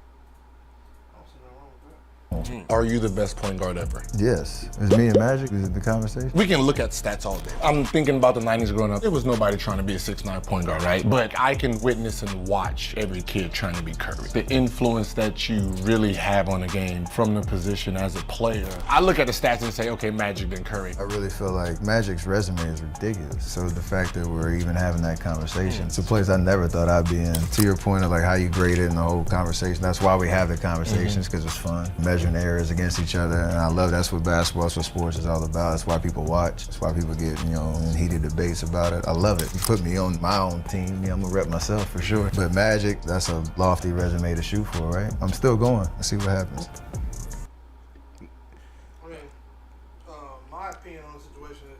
Are you the best point guard ever? Yes. It's me and Magic. Is it the conversation? We can look at stats all day. I'm thinking about the 90s growing up. There was nobody trying to be a 6'9" point guard, right? But I can witness and watch every kid trying to be Curry. The influence that you really have on the game from the position as a player. I look at the stats and say, okay, Magic then Curry. I really feel like Magic's resume is ridiculous. So the fact that we're even having that conversation, it's a place I never thought I'd be in. To your point of like how you grade it and the whole conversation, that's why we have the conversations, because it's fun. Measuring errors against each other, and I love that's what basketball, that's what sports is all about. That's why people watch. That's why people get, in heated debates about it. I love it. You put me on my own team, I'm gonna rep myself for sure. But Magic, that's a lofty resume to shoot for, right? I'm still going. Let's see what happens. I mean, my opinion on the situation is,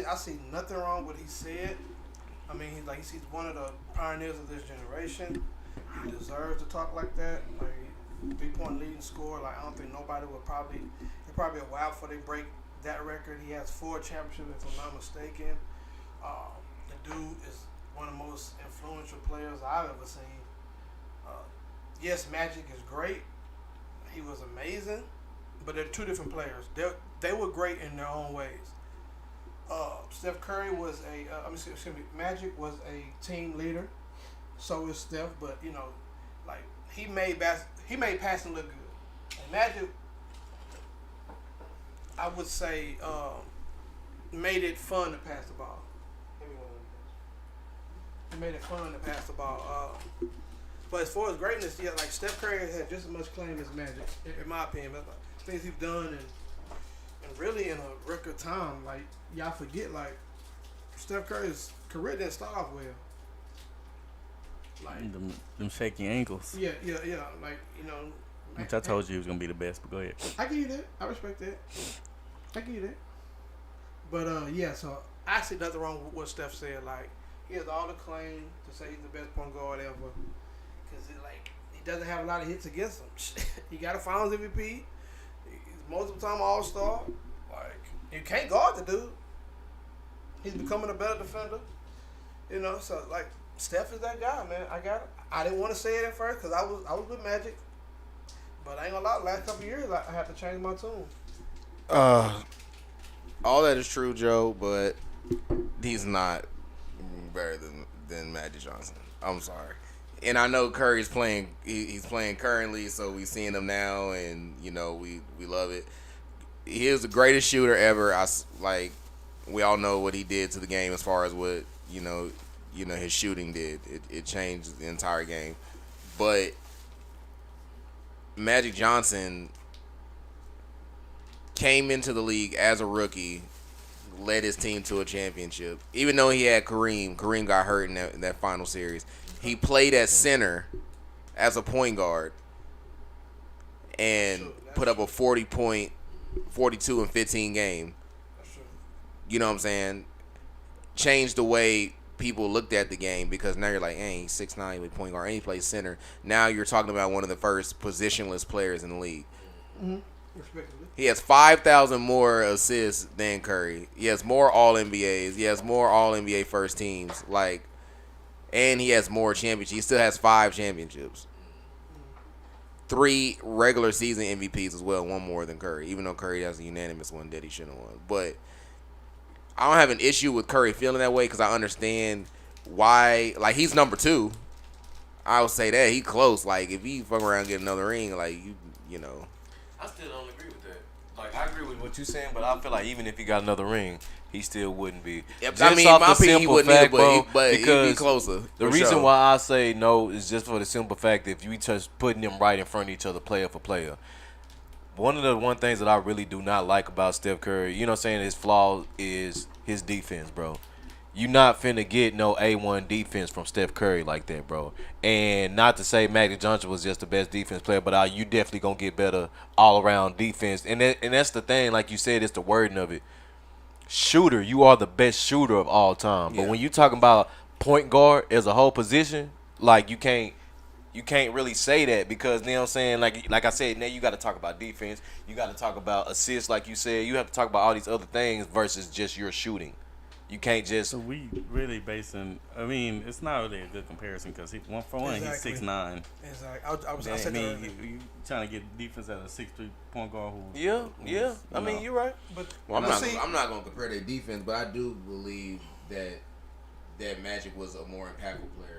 I see nothing wrong with what he said. I mean, he's one of the pioneers of this generation. He deserves to talk like that. Like, 3-point leading scorer. Like, I don't think nobody would probably a while before they break that record. He has 4 championships, if I'm not mistaken. The dude is one of the most influential players I've ever seen. Yes, Magic is great. He was amazing, but they're 2 different players. They were great in their own ways. Steph Curry was Magic was a team leader. So is Steph, but like he made passing look good. And Magic, I would say, made it fun to pass the ball. He made it fun to pass the ball. But as far as greatness, yeah, like Steph Curry has just as much claim as Magic, in my opinion. But like, things he's done and really in a record time, like y'all forget, like Steph Curry's career didn't start off well. Like them shaky ankles. yeah, like you know. Which I told you he was gonna be the best, but go ahead. I give you that. I respect that. I give you that. But yeah, so I see nothing wrong with what Steph said. Like he has all the claim to say he's the best point guard ever, because he doesn't have a lot of hits against him. He got a Finals MVP. He's multiple time All Star. Like you can't guard the dude. He's becoming a better defender. You know, so like Steph is that guy, man. I got it. I didn't want to say it at first because I was with Magic. But I ain't gonna lie, the last couple of years, I have to change my tune. All that is true, Joe, but he's not better than Magic Johnson. I'm sorry. And I know Curry's playing. He's playing currently, so we seeing him now, and you know we love it. He is the greatest shooter ever. We all know what he did to the game as far as what you know his shooting did. It changed the entire game, but Magic Johnson came into the league as a rookie, led his team to a championship. Even though he had Kareem got hurt in that final series. He played at center as a point guard and put up a 40-point, 42 and 15 game. You know what I'm saying? Changed the way people looked at the game, because now you're like, hey, he's 6'9", with point guard, and he plays center. Now you're talking about one of the first positionless players in the league. Mm-hmm. Respectively. He has 5,000 more assists than Curry. He has more All-NBAs. He has more All-NBA first teams. And he has more championships. He still has 5 championships. 3 regular season MVPs as well, 1 more than Curry, even though Curry has a unanimous one that he shouldn't have won. But I don't have an issue with Curry feeling that way, because I understand why. Like, he's number 2. I would say that. He close. Like, if he fuck around and get another ring, like, you know. I still don't agree with that. Like, I agree with what you're saying, but I feel like even if he got another ring, he still wouldn't be. Yep. Just I mean, off my the opinion, he simple wouldn't fact, either, bro, but he'd because be closer. The for reason sure. why I say no is just for the simple fact that if you just putting them right in front of each other, player for player. One of the things that I really do not like about Steph Curry, you know what I'm saying, his flaw is his defense, bro. You not finna get no A1 defense from Steph Curry like that, bro. And not to say Magic Johnson was just the best defense player, but you definitely gonna get better all-around defense. And that's the thing, like you said, it's the wording of it. Shooter, you are the best shooter of all time. But when you talking about point guard as a whole position, like you can't really say that, because, you know what I'm saying, like I said, now you got to talk about defense. You got to talk about assists, like you said. You have to talk about all these other things versus just your shooting. You can't just. So we really basing. I mean, it's not really a good comparison, because he's 6'9". Exactly. I said mean, that. you trying to get defense at a 6'3" point guard who. Yeah. I mean, you're right. But Well, I'm not going to compare their defense, but I do believe that Magic was a more impactful player.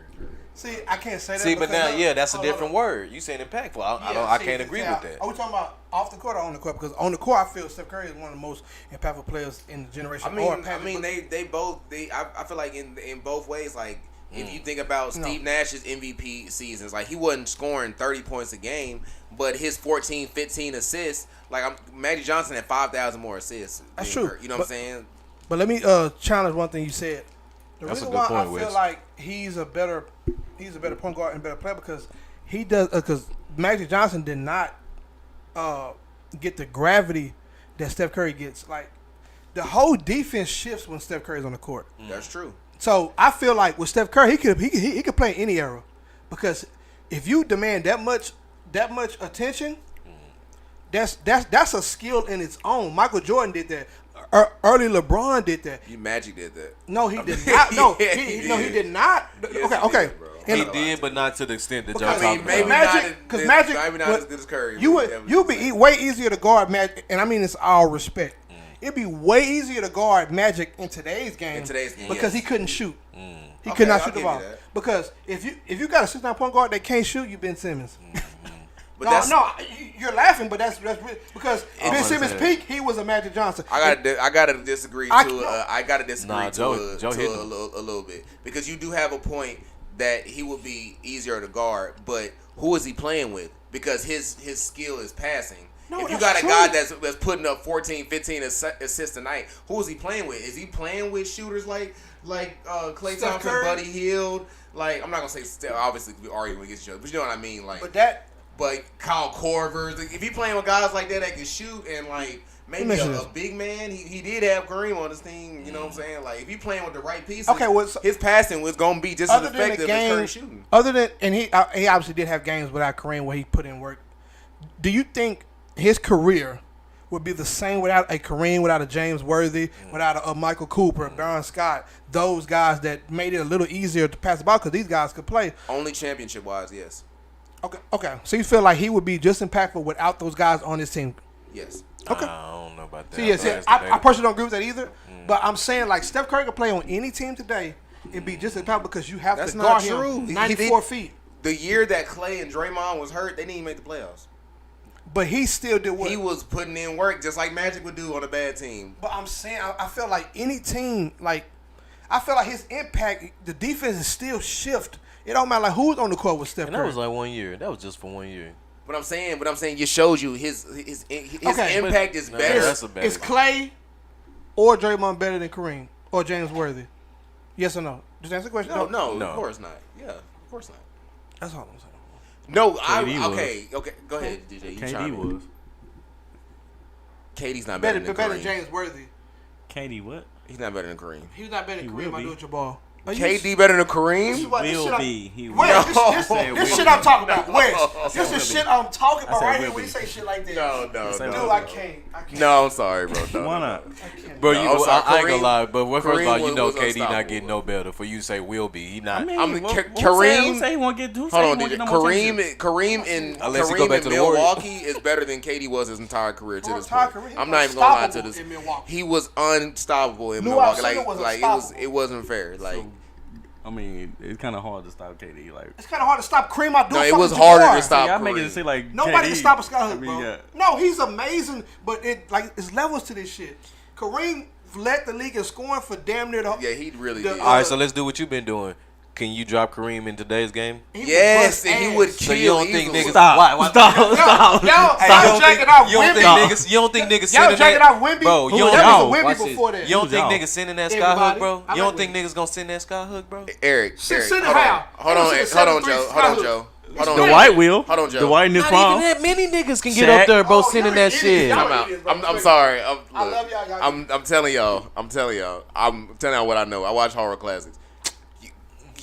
See, I can't say that. See, but because now, that's a different word. You saying impactful. I can't agree with that. Are we talking about off the court or on the court? Because on the court, I feel Steph Curry is one of the most impactful players in the generation. They both. I feel like in both ways. Like, if you think about Steve Nash's MVP seasons, like, he wasn't scoring 30 points a game, but his 14, 15 assists. Like, Magic Johnson had 5,000 more assists. That's true. You know what I'm saying? But let me challenge one thing you said. The That's reason a good why point, I Wes. feel like he's a better point guard and better player, because he does, because Magic Johnson did not get the gravity that Steph Curry gets. Like, the whole defense shifts when Steph Curry's on the court. That's true. So I feel like with Steph Curry, he could play any era, because if you demand that much attention, that's a skill in its own. Michael Jordan did that. Early LeBron did that. Magic did that. No, he did not. No, he did not. Yes, Okay. He He did, but not to the extent that y'all Because talking maybe about. Magic, maybe not as good as Curry. You'd be way easier to guard Magic, and I mean this all respect. It'd be way easier to guard Magic in today's game. Because he couldn't shoot. He could not shoot the ball. Because if you got a 6'9" point guard that can't shoot, you Ben Simmons. But you're laughing, but that's really, because Ben Simmons' peak, he was a Magic Johnson. I gotta disagree. I gotta disagree Nah, Joe hit a little bit, because you do have a point that he would be easier to guard, but who is he playing with? Because his skill is passing. No, if you that's got a true. guy that's putting up 14, 15 assists a night, who is he playing with? Is he playing with shooters like Klay Steph Thompson, Curry? Buddy Hield? Like, I'm not gonna say Steph, obviously we arguing against each other, but you know what I mean. Like, but Kyle Korver, if he playing with guys like that can shoot and like maybe a big man, he did have Kareem on his team. You know what I'm saying? Like, if he playing with the right pieces, his passing was gonna be just as effective as Curry shooting. Other than, and he obviously did have games without Kareem where he put in work. Do you think his career would be the same without a Kareem, without a James Worthy, without a Michael Cooper, Baron Scott, those guys that made it a little easier to pass the ball because these guys could play? Only championship-wise, yes. Okay. So you feel like he would be just impactful without those guys on his team? Yes. Okay. I don't know about that. See, I personally don't agree with that either. But I'm saying, like, Steph Curry could play on any team today and be just impactful because you have That's to not guard true. him 94 feet. The year that Klay and Draymond was hurt, they didn't even make the playoffs. But he still did what? He was putting in work just like Magic would do on a bad team. But I'm saying, I feel like any team, like, I feel like his impact, the defense is still shift. It don't matter like who's on the court with Steph Curry. And that was like 1 year. That was just for 1 year. But I'm saying, it shows you his impact is better. Is Klay or Draymond better than Kareem or James Worthy? Yes or no? Just answer the question. No, of course not. Yeah, of course not. That's all I'm saying. No, okay. Go ahead, DJ. You KD was. KD's not better than better Kareem. than James Worthy. KD what? He's not better than Kareem. He's not better than Kareem. I do with your ball. KD better than Kareem? Will be. He will. Wes, this shit I'm talking about. Wes, this is shit I'm talking about right here when you say shit like that. No. Dude, I can't. No, I'm sorry, bro. No, Why not? Bro, I ain't Kareem- gonna lie, but first of all, you Kareem know was KD not unstoppable, getting no better. For you to say will be, he not. I mean, Kareem. Who say he won't get? Who say Hold he on, won't DJ. get no more championships? Kareem in Unless he go back to the Warriors. Milwaukee is better than KD was his entire career to this point. I'm not even gonna lie to this. He was unstoppable in Milwaukee. It wasn't fair. Like. I mean, it's kind of hard to stop KD. Like, it's kind of hard to stop Kareem Abdul. No, it was harder to stop. Y'all making it seem like nobody KD, can stop a Scott Hook, bro. Yeah. No, he's amazing, but it's levels to this shit. Kareem led the league in scoring for damn near the. Yeah, he really did. All right, so let's do what you've been doing. Can you drop Kareem in today's game? Yes, and he would kill. So you don't think niggas Stop. Y'all jacking off Wemby. You don't think niggas Y'all sending jacking that? off Wemby? Bro, you don't That was a watch Wemby this. before that. You don't think niggas sending that Sky Hook, bro? You don't think niggas gonna send that Sky Hook, bro? Eric, Send it hold how? on, Joe. The white will. Hold on, Joe. The white in this Not prom. even that many niggas can get up there, bro, sending that shit. I'm sorry. I love y'all. I'm telling y'all. I'm telling y'all what I know. I watch horror classics.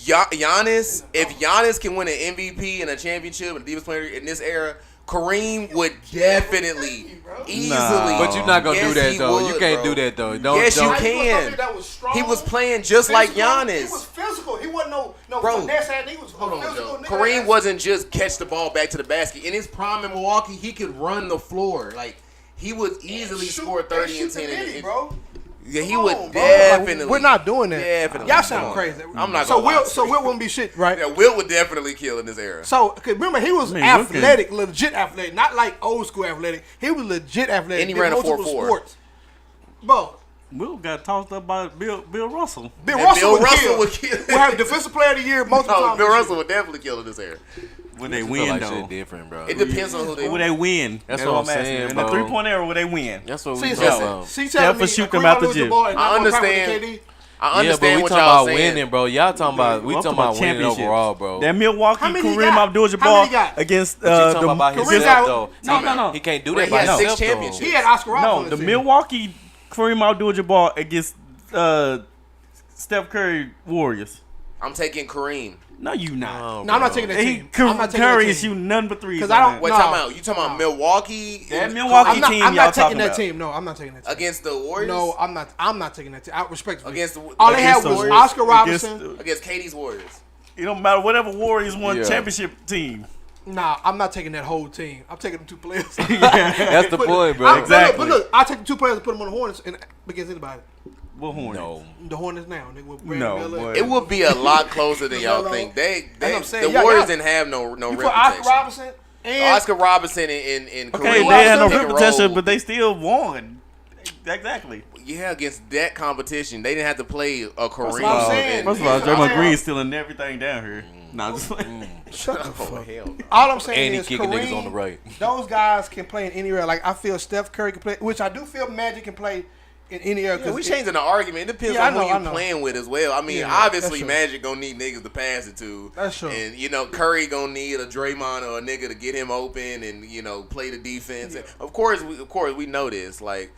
Giannis, if Giannis can win an MVP and a championship and defense player in this era, Kareem would definitely, easily. But you're not gonna do that though. Would, you can't bro. do that though. Yes, you can. He was playing just like Giannis. He was physical. He wasn't no Bro, finesse. He was hold on, physical. Joe. Kareem wasn't just catch the ball back to the basket. In his prime in Milwaukee, he could run the floor. Like, he would easily score 30 and 10. Bro. Yeah, he would definitely. We're not doing that. Definitely. Y'all sound crazy. I'm not so gonna lie. So Will wouldn't be shit, right? Yeah, Will would definitely kill in this era. So, cause remember, he was athletic, legit athletic, not like old school athletic. He was legit athletic. And he ran a 4.4. Bro, Will got tossed up by Bill Russell. Bill Russell would kill. We'll have defensive player of the year multiple times. Bill Russell would definitely kill in this era. When they I win, feel like though. shit different, bro. It depends on who they Will they win? That's what I'm saying, In bro. the 3-point era, will they win? That's what we See, talking about. see, Steph will shoot them out the gym. I understand. I Yeah, but understand we what talking y'all about saying. winning, bro. Y'all talking about I'm talking winning championships. overall, bro. That Milwaukee How many he Kareem got? Abdul-Jabbar How many he got? against But you talking the about Kareem himself got- though. No. He can't do He that by had 6 himself though. championships. He had Oscar Robertson on the his team. Milwaukee Kareem Abdul-Jabbar against Steph Curry Warriors. I'm taking Kareem. No, you not. No, I'm not taking that team. I'm not taking that Curry team. is shooting none but threes. 'Cause I don't- Wait, No. time out. You talking about Milwaukee? That Milwaukee I'm team not y'all taking talking that about. team. No, I'm not taking that team. Against the Warriors? No, I'm not taking that team. I respect Against the all they had against the was Warriors? Oscar Robertson. Against KD's Warriors. It don't matter. Whatever Warriors won Yeah. championship team. Nah, I'm not taking that whole team. I'm taking them 2 players. That's the point, bro. Exactly. But look, I take the 2 players and put them on the Hornets and against anybody. What Hornets? No. The Hornets now. They will No, boy. It would be a lot closer than y'all think. That's what I'm saying. The Yeah, Warriors yeah. didn't have no You put reputation. Oscar Robertson and Oscar Robertson and Okay, Kareem they had no pick and reputation, roll. but they still won. Exactly. Yeah, against that competition, they didn't have to play a Kareem. what I'm saying. First of all, Yeah. Draymond Green's stealing everything down here. Nah, I'm just like, Shut the Oh, fuck. hell no. All I'm saying And he is kicking Kareem, niggas on the right. Those guys can play in any area. Like I feel Steph Curry can play, which I do feel Magic can play in any area. Yeah, we changing the argument. It depends Yeah, on I who know. you playing with as well. I mean, Yeah, obviously, that's true. Magic gonna need niggas to pass it to. That's true. And you know, Curry gonna need a Draymond or a nigga to get him open and you know play the defense. Yeah. And of course, we know this. Like,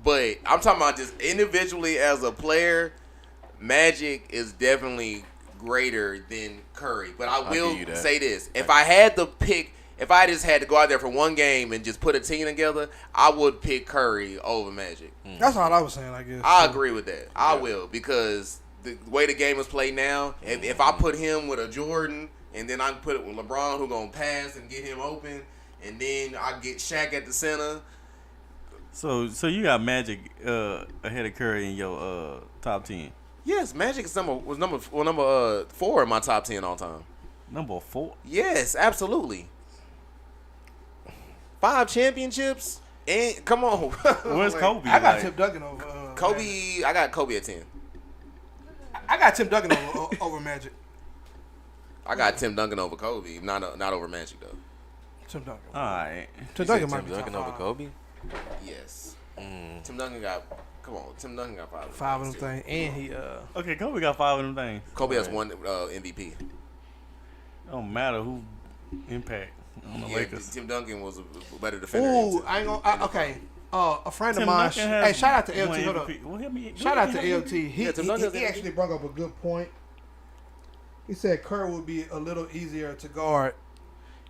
but I'm talking about just individually as a player. Magic is definitely greater than Curry. But I will give you that. say this: if I had to pick. If I just had to go out there for one game and just put a team together, I would pick Curry over Magic. That's all I was saying. I guess. I agree with that. I will because the way the game is played now, if I put him with a Jordan and then I put it with LeBron who gonna pass and get him open, and then I get Shaq at the center. so you got Magic ahead of Curry in your top 10. Yes, Magic is number 4 in my top 10 all time. Number 4. Yes, absolutely. 5 championships and come on. Where's Like, Kobe? I got Like, Tim Duncan over Kobe, I got Kobe at 10. I got Tim Duncan over Magic. I got Tim Duncan over Kobe, not over Magic though. Tim Duncan. all right. Tim You Duncan said might be Tim Duncan top over 5. Kobe. Yes. Tim Duncan got. Come on, Tim Duncan got 5. 5 of them things, and he Okay, Kobe got 5 of them things. Kobe has one MVP. Don't matter who impact on the Yeah, Lakers. Tim Duncan was a better defender. Ooh, I ain't gonna. Okay, a friend of Tim mine. Duncan has Hey, shout out to LT. one Hold up. MVP. Well, hit me- Shout out to hit me- LT. He Yeah, Tim Duncan's MVP. actually brought up a good point. He said Curry would be a little easier to guard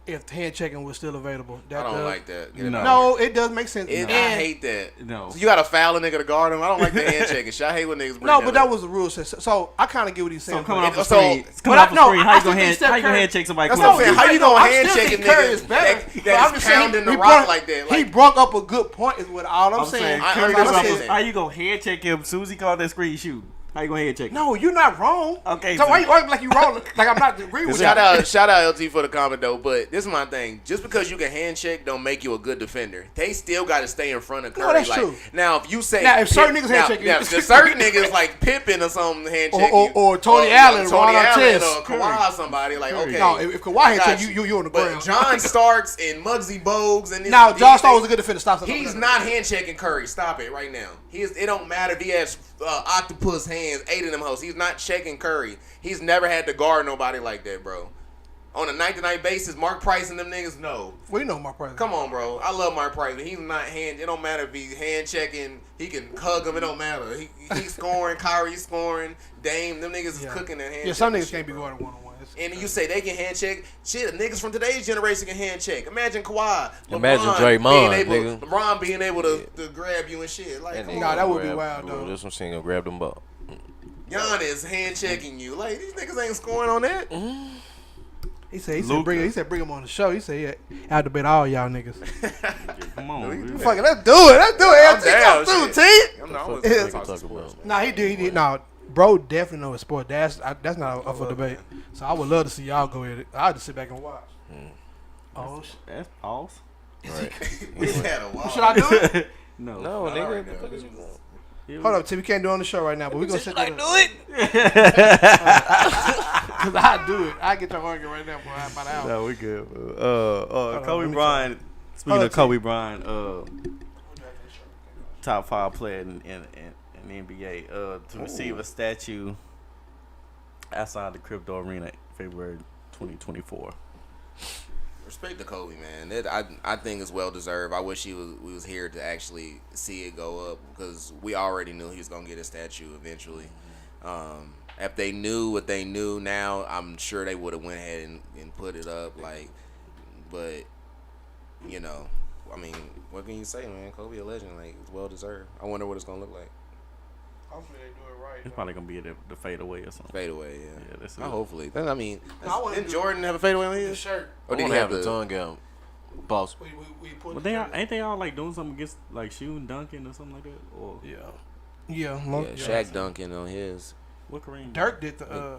if hand checking was still available. I don't like that. Get it No. out. No, it does make sense. I And- hate that. No. So you got to foul a nigga to guard him. I don't like the hand checking shit. I hate when niggas bring No, but that up. was the rule. So I kind of get what he's saying. So coming but- off the So- screen, but coming off the no, screen, I how you still gonna think hand Steph Curry- check somebody? That's close? what I'm saying. How you gonna I hand still check a think Curry nigga is better. that But I'm is just saying pounding the he rock brought- like that? He Like, brought up a good point. Is what all I'm saying. I- Curry I'm goes saying- off- how you gonna hand check him? Susie called that screen shoot. How you gonna hand check him? No, you're not wrong. Okay, So so- why you arguing like you wrong? Like I'm not agreeing with you. Shout out LT for the comment though, but this is my thing. Just because you can hand check don't make you a good defender. They still got to stay in front of Curry. No, that's like, true. Now if you say Now, if certain niggas hand check you- if certain niggas like Pippen or something hand check you, Or Tony Allen, Tony Ron Allen, Artest. or Kawhi, somebody like Curry. okay. No, if Kawhi hand check got you on the But ground. John Starks and Muggsy Bogues and this, Now, John these Stark was niggas- a good defender. Stop. He's not hand checking Curry. Stop it right now. It don't matter if he has octopus hands, 8 of them hoes. He's not checking Curry. He's never had to guard nobody like that, bro. On a night-to-night basis, Mark Price and them niggas, no. We know my president. Come on, bro. I love Mark Price, but he's not hand. It don't matter if he's hand checking. He can hug him. It don't matter. He's scoring. Kyrie's scoring. Dame. Them niggas is cooking that hand. Yeah, some checking niggas shit, can't be bro. going one-on-one. And you say they can hand check. Shit, niggas from today's generation can hand check. Imagine Kawhi. Imagine LeBron Draymond, being able, nigga. LeBron being able to grab you and shit. Like, come Nah, on. that would be wild, though. This one saying gonna grab them up. Giannis hand checking you. Like, these niggas ain't scoring on that. He said Luka. bring him on the show. He said, I had to bet all y'all niggas. Come on, dude. Fuck it, let's do it. Let's do it. I'm down, Come shit. through, T. I'm not Fuck always we talking talk sports. about. Nah, he did. Nah, bro definitely know his sport. That's not up for debate. So I would love to see y'all go at it. I'll just sit back and watch. Oh, shit. That's false. We had a while. Should I do it? No. No, All nigga. right, the fuck now. is you doing? Hold up, T. We can't do it on the show right now, but we're going to sit there. Like, do it. Because I do it. I get your argument right now, boy. About an hour. No, we good. on, Kobe let me Bryant. Speaking Hold of on, Kobe Bryant, top 5 player in the NBA, to receive a statue outside the crypto arena, February 2024. Respect to Kobe, man. I think it's well deserved. I wish we was here to actually see it go up because we already knew he was gonna get a statue eventually. If they knew what they knew now, I'm sure they would have went ahead and put it up. Like, but you know, I mean, what can you say, man? Kobe a legend. Like, it's well deserved. I wonder what it's gonna look like. Hopefully they do it right. It's probably gonna be the fade away or something. Fade away, yeah. Yeah, that's it. Hopefully. I mean, I wanna didn't do- Jordan have a fade away on The his? shirt. Or I did want he to have have the the tongue out. Boss. We put But ain't they all like doing something against like shooting, dunking or something like that? Or Yeah. Yeah, Shaq dunking on his. what Kareem? Dirk did the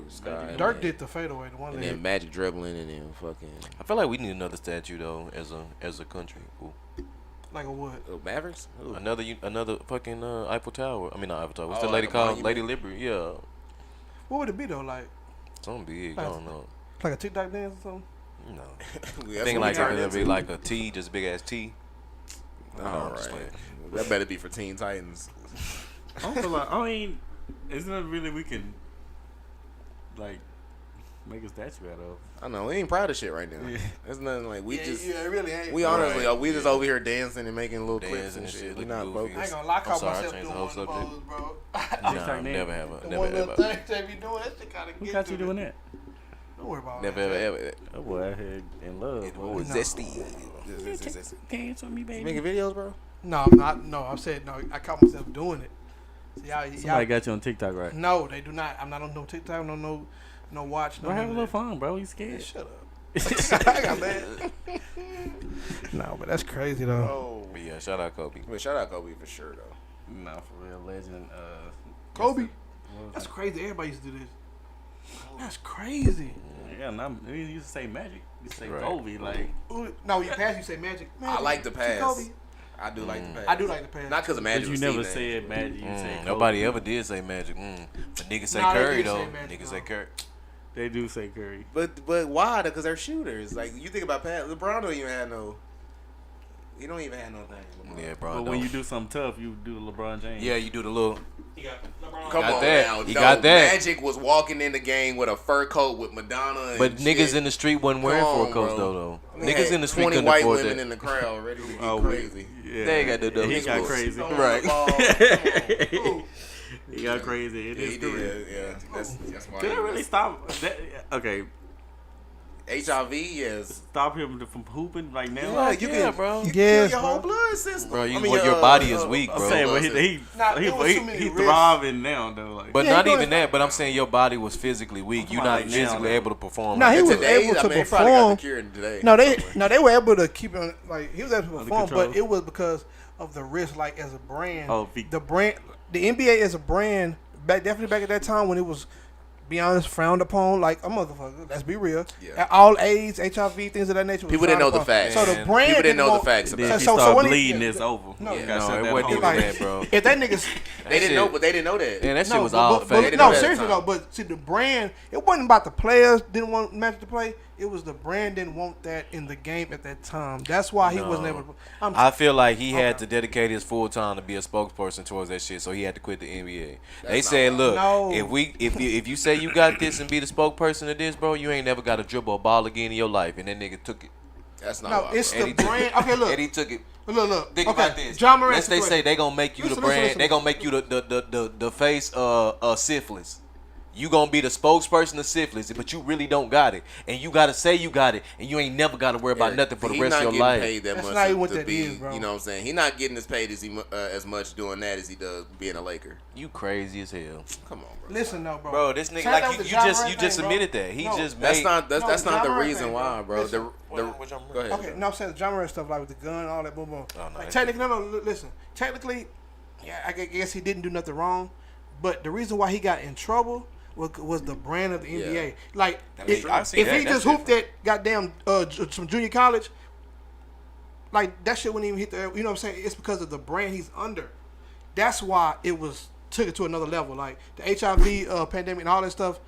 Sky, Dirk and did the fadeaway, the one and that then Magic dribbling and then fucking. I feel like we need another statue though, as a country. Ooh. Like a what? Mavericks? Ooh. Another fucking Eiffel Tower. I mean, not Eiffel Tower. What's Oh, the like lady a called? monument? Lady Liberty. Yeah. What would it be though? Like Something big. I don't know. a TikTok dance or something? No. That's Thinking what like we turned it'd be into. like a T, just big ass T. All just right. like- That better be for Teen Titans. I don't feel like, I mean, isn't it really we can, like, make a statue out of? I know, we ain't proud of shit right now. Yeah. There's nothing like, we just, it really ain't. we honestly, Right. we just over here dancing and making little clips Dancing and and shit. shit, We looking not goofy. broke. I ain't gonna lie, I caught I'm sorry, I myself changed doing the whole one of subject. those, bro. Nah, name. never have. The Never one little ever. thing they be doing, that shit kind of Who get got to you me. doing that? Don't worry about Never that. ever. That boy out here in love. Oh, boy. zesty. Dance with me, baby. Making videos, bro? No, I'm not. No, I'm saying no. I caught myself doing it. So Somebody got you on TikTok, right? No, they do not. I'm not on no TikTok. No watch. No. Bro, have a none little of fun, bro. You that. scared? Shut up. I got mad. No, but that's crazy though. Oh. But yeah, shout out Kobe. But shout out Kobe for sure, though. Nah, for real, legend. Kobe. what was That's it? crazy. Everybody used to do this. That's crazy. Yeah, and you used to say Magic. You used to say Right. Kobe, like. Ooh, no, you pass. You say Magic. I like the To pass. Kobe. I do like the pass. I do like the pass. Not because of But Magic. you was never Steve said Nash. Magic. You said Kobe. Nobody ever did say Magic. But niggas say Nah, they Curry did say though. Magic, Niggas though. say Curry. They do say Curry. But why? Because they're shooters. Like, you think about Pat. LeBron don't even have no. He don't even have no thing. LeBron. Yeah, bro. But when you do something tough, you do the LeBron James. yeah, you do the little. Come got on that. now. He No, got that. Magic was walking in the game with a fur coat with Madonna. And But niggas shit. in the street wasn't wearing Come fur on, coats bro. though. We Niggas had in the street 20 couldn't white afford women that. in the crowd ready to get Oh, crazy. Yeah. They ain't got to do He those got sports. crazy. Right. He got crazy. Yeah, It he is true. did. Yeah, that's why. Did it really stop? Okay, HIV, yes. stop him from hooping like now? Yeah, you Yeah, can, bro. You Yes, kill your whole bro. blood system. Bro, I mean, your body is weak, I'm bro. saying, but Nah, it was too many he risks. thriving now though. Like, But Yeah, not he even doing- that. But I'm saying your body was physically weak. I'm You're talking not about like now, physically though. able to perform. Nah, like he that. was today, able to I mean, he probably got perform. the cure today. No, they were able to keep him like he was able to Under perform, control. but it was because of the risk. Like as a brand, Oh, the NBA as a brand definitely back at that time when it was, be honest, frowned upon like a motherfucker. Let's be real. Yeah. All AIDS, HIV, things of that nature. was People didn't frowned know the upon. facts. So the Man. brand People didn't know the want- facts then about if it. he so start when he- bleeding, yeah, it's over. No, Yeah. No, Shut it that wasn't off. even Like, that, bro. if that niggas They didn't know, but they didn't know that. Man, that shit no, was but- all but- fake. didn't no, know that at seriously the time. though. But see, the brand, it wasn't about the players didn't want Magic to play. It was the brand didn't want that in the game at that time. That's why he wasn't No. able to. I'm, I feel like he had Okay. to dedicate his full time to be a spokesperson towards that shit, so he had to quit the NBA. They That's said, not "Look, No. if you say you got this and be the spokesperson of this, bro, you ain't never got to dribble a ball again in your life." And that nigga took it. That's not no, why, it's bro. the he took brand. it. Okay, look, And he took it. look. Think Okay, about this. John Moran Let's they say situation. they gonna make you Listen, the brand. listen. They gonna make you the face syphilis. You gonna be the spokesperson of syphilis, but you really don't got it, and you gotta say you got it, and you ain't never gotta worry about Eric, nothing for the he rest not of your getting life. Paid that That's much not to, even what to that be, is, bro. You know what I'm saying? He not getting as paid as much doing that as he does being a Laker. You crazy as hell, Come on, bro. Listen, no, bro. bro. This nigga, Shout like out you to just John you Moran just thing, bro. admitted that he No, just That's made. not No, that's not the John Moran reason thing, why, bro. bro. Listen. What y'all- Go ahead. Okay, no, I'm saying the John Moran stuff like with the gun, all that, boom, boom. Oh, no, Like, that's technically, listen. Technically, yeah, I guess he didn't do nothing wrong, but the reason why he got in trouble was the brand of the NBA. Yeah. Like, That's true. I see if that. he That's just hooped at goddamn some junior college, like that shit wouldn't even hit the. You know what I'm saying? It's because of the brand he's under. That's why it took it to another level. Like the HIV pandemic and all that stuff.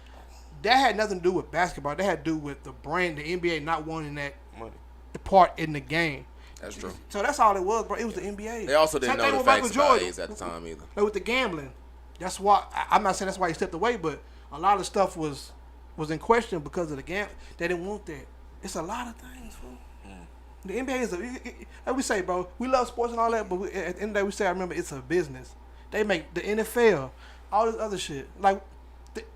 That had nothing to do with basketball. That had to do with the brand, the NBA not wanting that Money. part in the game. That's true. So that's all it was, bro. It was the NBA. They also didn't Same thing know the with facts Michael about Jordan. AIDS at the time either. Like with the gambling. That's why I'm not saying that's why he stepped away, but a lot of stuff was in question because of the gambling. They didn't want that. It's a lot of things, bro. The NBA is like we say, bro. We love sports and all that, but at the end of the day, we say, I remember it's a business. They make the NFL, all this other shit, like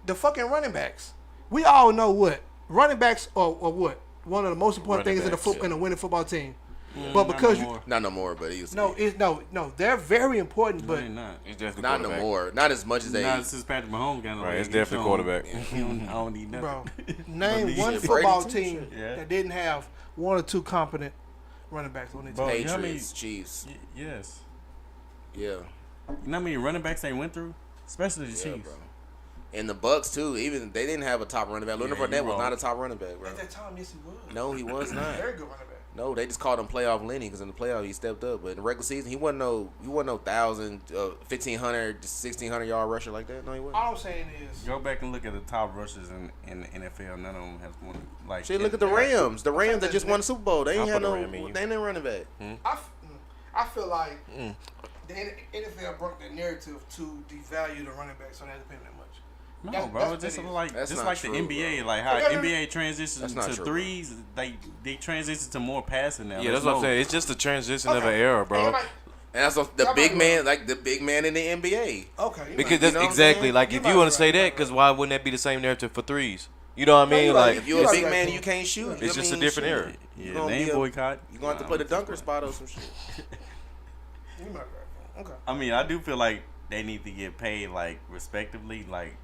the fucking running backs. We all know what running backs are what one of the most important Running things backs, in a winning football team. Yeah, But not because no you more. Not no more, but he used to no, be. it's no, they're very important, No, but they not. It's definitely Not no quarterback. more. Not as much as they. Not since Patrick Mahomes got in the Right, league. it's definitely quarterback. I don't need nothing. bro, name But one Brady football too, team shit. Yeah. that didn't have one or two competent running backs on their team. Bro, you know how Patriots, many- Chiefs. Yes. Yeah. You know how many running backs they went through? Especially the Yeah, Chiefs. bro. And the Bucks too. Even they didn't have a top running back. Leonard Yeah, Fournette you was wrong. not a top running back, bro. At that time, yes, he was. No, he was not. Very good running back. No, they just called him playoff Lenny because in the playoff he stepped up, but in the regular season he wasn't no 1,000, 1,500, 1,600 yard rusher like that. No, he wasn't. All I'm saying is, Go back and look at the top rushers in the NFL. None of them has won. Like, Shit, look at the Rams. The Rams that just won the Super Bowl. They ain't had no. They ain't running back. I feel like the NFL broke the narrative to devalue the running backs, so they had to pay them that much. No, That's- bro. that's It's just what it is. like That's just not like true, the NBA, bro. like how Okay, NBA transitions That's to not true, threes. They transition to more passing now. Yeah, that's what I'm saying. It's just the transition of an era, bro. And that's what the big man, like the big man in the NBA. Okay. Because know that's what I'm exactly saying? like You if might you want be to say right, that, because why wouldn't that be the same narrative for threes? You know what I No, mean? you're Like right. If you're a Right, big right, man, right. you can't shoot. it's just a different era. Yeah, gonna they be ain't a- boycott. You gonna have to play the dunker spot or some shit. You might be right. Okay. I mean, I do feel like they need to get paid like respectively, like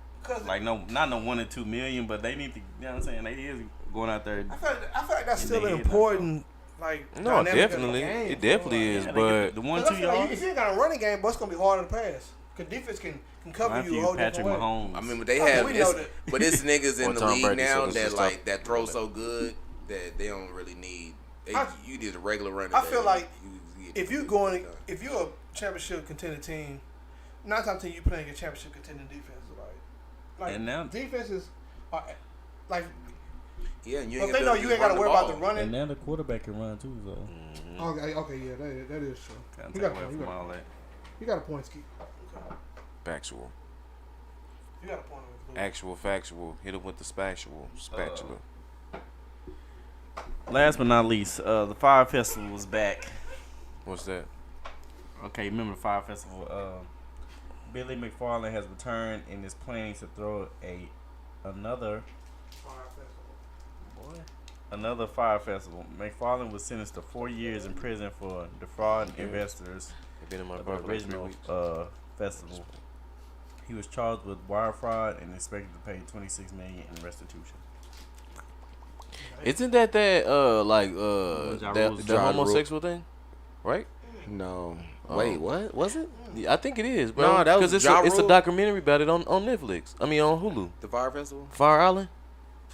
not no 1 or 2 million, but they need to. You know what I'm saying? They is going out there. I feel like that's And still they an hit important, like, No, dynamic of the definitely. game, It bro. definitely is, Yeah, they but get the 1 Because 2 I feel like yards. if you ain't got a running game, but it's gonna be harder to pass. Cause defense can cover Matthew you a whole Patrick different way. Mahomes. I mean, but they Okay, have, we know that. but it's niggas in Or the Tom league Brady, now so this that is like tough. that throw so good that they don't really need. You need a regular runner. I feel like get if you're done. if you're a championship contending team, 9 times out of 10 you playing a championship contending defense. Like And now- defenses are like. Yeah, and you But ain't they gotta know just you ain't run got to worry about the ball. running. And now the quarterback can run too, so Okay, yeah, that is true. kind of You take got, away you from got, all that. you got a point, Ski. factual, You got a point. actual, factual. Hit it with the spatula. Last but not least, the Fire Festival was back. What's that? Okay, remember the Fire Festival? Billy McFarland has returned and is planning to throw another Fire Festival. McFarland was sentenced to 4 years in prison for defrauding investors Been in my of the apartment like 3 original weeks. festival. He was charged with wire fraud and expected to pay $26 million in restitution. Isn't that like Ja the Rule's homosexual thing, right? No, wait, what was it? Yeah, I think it is, bro. No, that was because Ja it's a Rule. documentary about it on Netflix. I mean on Hulu. The Fire Festival? Fire Island.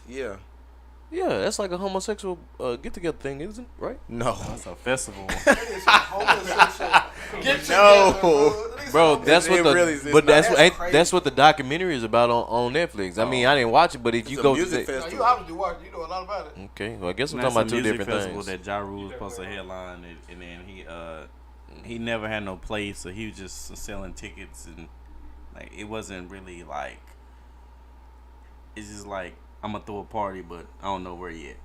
Yeah. Yeah, that's like a homosexual get together thing, isn't it? Right? No. That's a festival. No. Bro, that's what It the really is but not. that's That's what crazy. that's what the documentary is about on Netflix. I mean, I didn't watch it, but if It's you a go to music the, festival. You obviously watch. You know a lot about it. okay, well I guess we're That's talking about a two music different festival things. that Ja Rule was supposed to headline, and then he never had no place, so he was just selling tickets, and like it wasn't really like, it's just like I'm gonna throw a party, but I don't know where yet.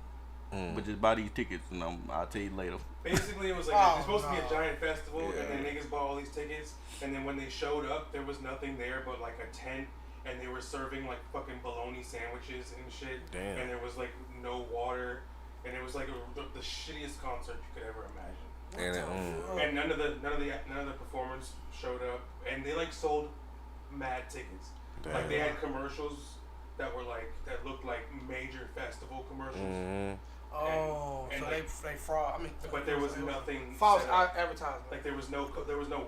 But just buy these tickets, and I'll tell you later. Basically, it was like Oh, it's supposed to be no. a giant festival, Yeah. and then niggas bought all these tickets, and then when they showed up, there was nothing there but like a tent, and they were serving like fucking bologna sandwiches and shit, Damn. and there was like no water, and it was like the shittiest concert you could ever imagine. And And none of the performers showed up, and they like sold mad tickets. Like they had commercials that looked like major festival commercials. Oh, And so like- they fraud. I mean, But there was nothing false set up. advertisement. Like there was no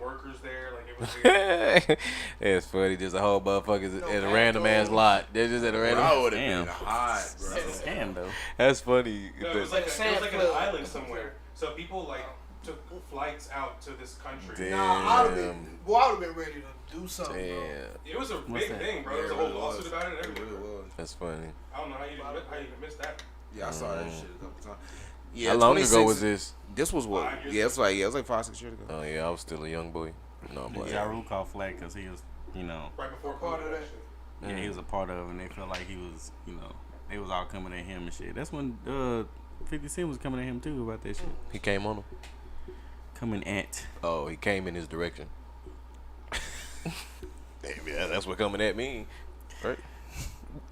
workers there. Like it was weird. it's funny, just a whole motherfuckers No at a random ass bathrooms. lot. They're just at a random. I would have Damn. been hot, bro. That's a scam though. That's funny. No, it was like Sand an flip. island somewhere. So people like took flights out to this country. Damn. Nah, I would have been ready to do something. Damn, It was a What's big that? thing, bro. Yeah, There was a it whole really lawsuit was. about it and It everything. really was. that's funny. I don't know how you even missed that. Yeah, I saw that shit a couple times. Yeah, How long 26 ago was this? This was what? 5 years Yeah, it was like 5-6 years ago. Oh yeah, I was still a young boy. No, boy. Ja Rule called flag because he was, Right before Part of COVID, that. actually. yeah, he was a part of it, and they felt like he was, they was all coming at him and shit. That's when 50 Cent was coming at him too about that shit. He came on him. Coming at. Oh, he came in his direction. Damn, yeah, that's what coming at me, right?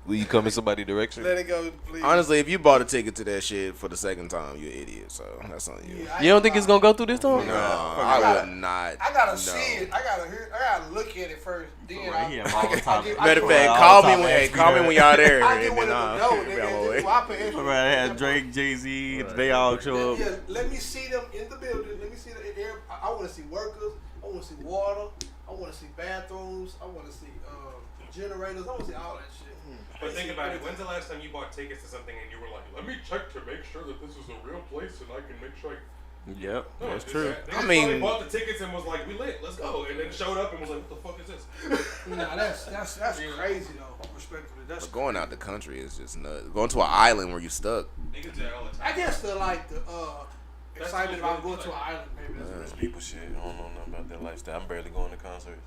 Will you come in somebody's direction? Let it go, please. Honestly, if you bought a ticket to that shit for the second time, you're an idiot. So that's on you. Yeah, You don't think it's gonna go through this time? No, I would not. I gotta no. see it. I gotta look at it first. Then Right here, all the I top. get- Matter of I fact, get- call top me when ass call me beater. when y'all there. I and get then one of I'll them. be on my way. I pay extra. Right, had Drake, Jay-Z, they all show up. Yeah, let me see them in the building. Let me see them in there. I want to see workers. I want to see water. I want to see bathrooms. I want to see generators. I want to see all that shit. But think about it. When's the last time you bought tickets to something and you were like, let me check to make sure that this is a real place and I can make sure Yep, No, that's true. They probably bought the tickets and was like, we lit, let's go. And then showed up and was like, what the fuck is this? Nah, that's crazy though. Respectfully, that's But going out the country is just nuts. Going to an island where you stuck. Niggas do that all the time. I guess the excitement about going to an island, maybe. Rich people shit. I don't know nothing about that lifestyle. I'm barely going to concerts.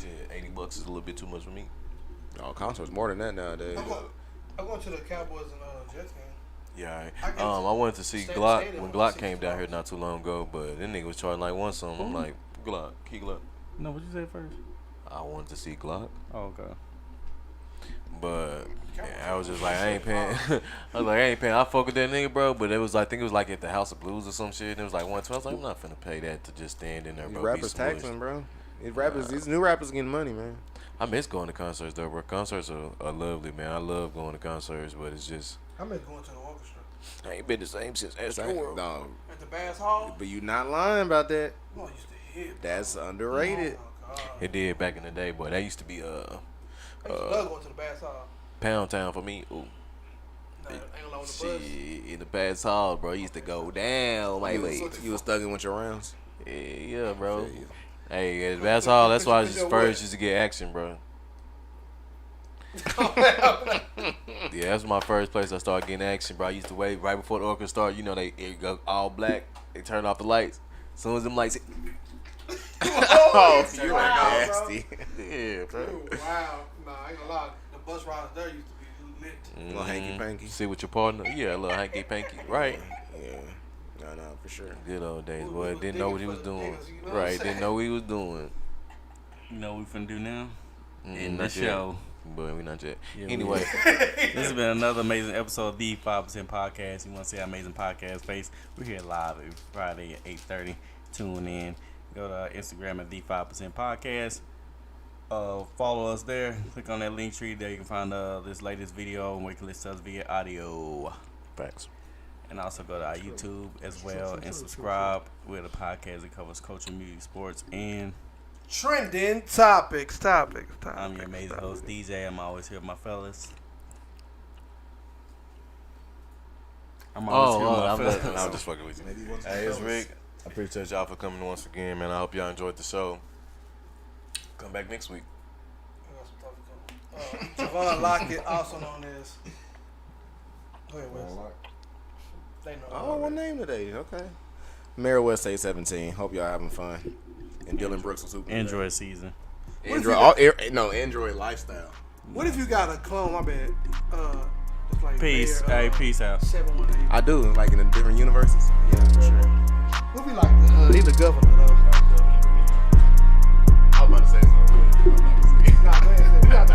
Shit, $80 is a little bit too much for me. Oh, concerts more than that nowadays. I'm going to the Cowboys and Jets game. Yeah, I get I wanted to see stay- Glock stay there when for Glock $60. came down here not too long ago, but that nigga was charging like one something. I'm like, Glock, key Glock. No, what you say first? I wanted to see Glock, Oh, okay. but yeah, I was just like, I ain't paying. I was like, I ain't paying. I fuck with that nigga, bro. But it was, I think it was like at the House of Blues or some shit. And it was like 120. I was like, I'm not finna pay that to just stand in there, These bro. rappers taxing, bro. These new rappers getting money, man. I miss going to concerts though, bro. Concerts are lovely, man. I love going to concerts, but it's just I miss going to the orchestra. I ain't been the same since Astro World. No, At the Bass Hall? but you not lying about that. Oh, I used to hit. That's underrated. Oh, my God. It did back in the day, boy. That used to be I used to love going to the Bass Hall. Pound Town for me. Ooh. Nah, ain't gonna lie with the Shit, bus. in the Bass Hall, bro, it used to go down, my way. You was thugging with your rounds. Yeah, bro. feel you. Hey, at Bass Hall, that's why I just first used to get action, bro. Yeah, that's my first place I started getting action, bro. I used to wait right before the orchestra started. You know, it go all black. They turn off the lights. As soon as them lights hit, Oh, you are Wow, nasty. yeah, bro. Wow. Nah, I ain't gonna lie. The bus riders there used to be lit. Little hanky panky. See with your partner? Yeah, a little hanky panky. Right. Yeah. No, for sure. Good old days, We boy. was Didn't know what he digging was for the doing. niggas, you know what I'm Right. saying? Didn't know what he was doing. You know what we finna do now? In Not the yet. show. But we not yet. Yeah, we- Anyway. This has been another amazing episode of the 5% Podcast. You want to see our amazing podcast face? We're here live every Friday at 8:30. Tune in. Go to our Instagram at the 5% Podcast. Follow us there. Click on that link tree. There you can find this latest video and we can listen to us via audio. Facts. And also go to our YouTube as well and subscribe. We're the podcast that covers culture, music, sports, and Trending topics. I'm your amazing host, DJ. I'm always here with my fellas. I'm always here with my fellas. I'm just fucking with you. Hey, it's Rick. I appreciate y'all for coming once again, man. I hope y'all enjoyed the show. Come back next week. JOHVAN Lockett, also known as. Go ahead, Wes. They know. Oh, what name today? Okay. Mary West 817. Hope y'all having fun. And Dylan Brooks was super. Android season. Android lifestyle. What if you got a clone? My bad. Just like Peace. Bear, Hey, peace out. 718. I do, like in the different universes. Yeah, for sure. What if he like he's the governor though? I was about to say something. Nah, man, we got the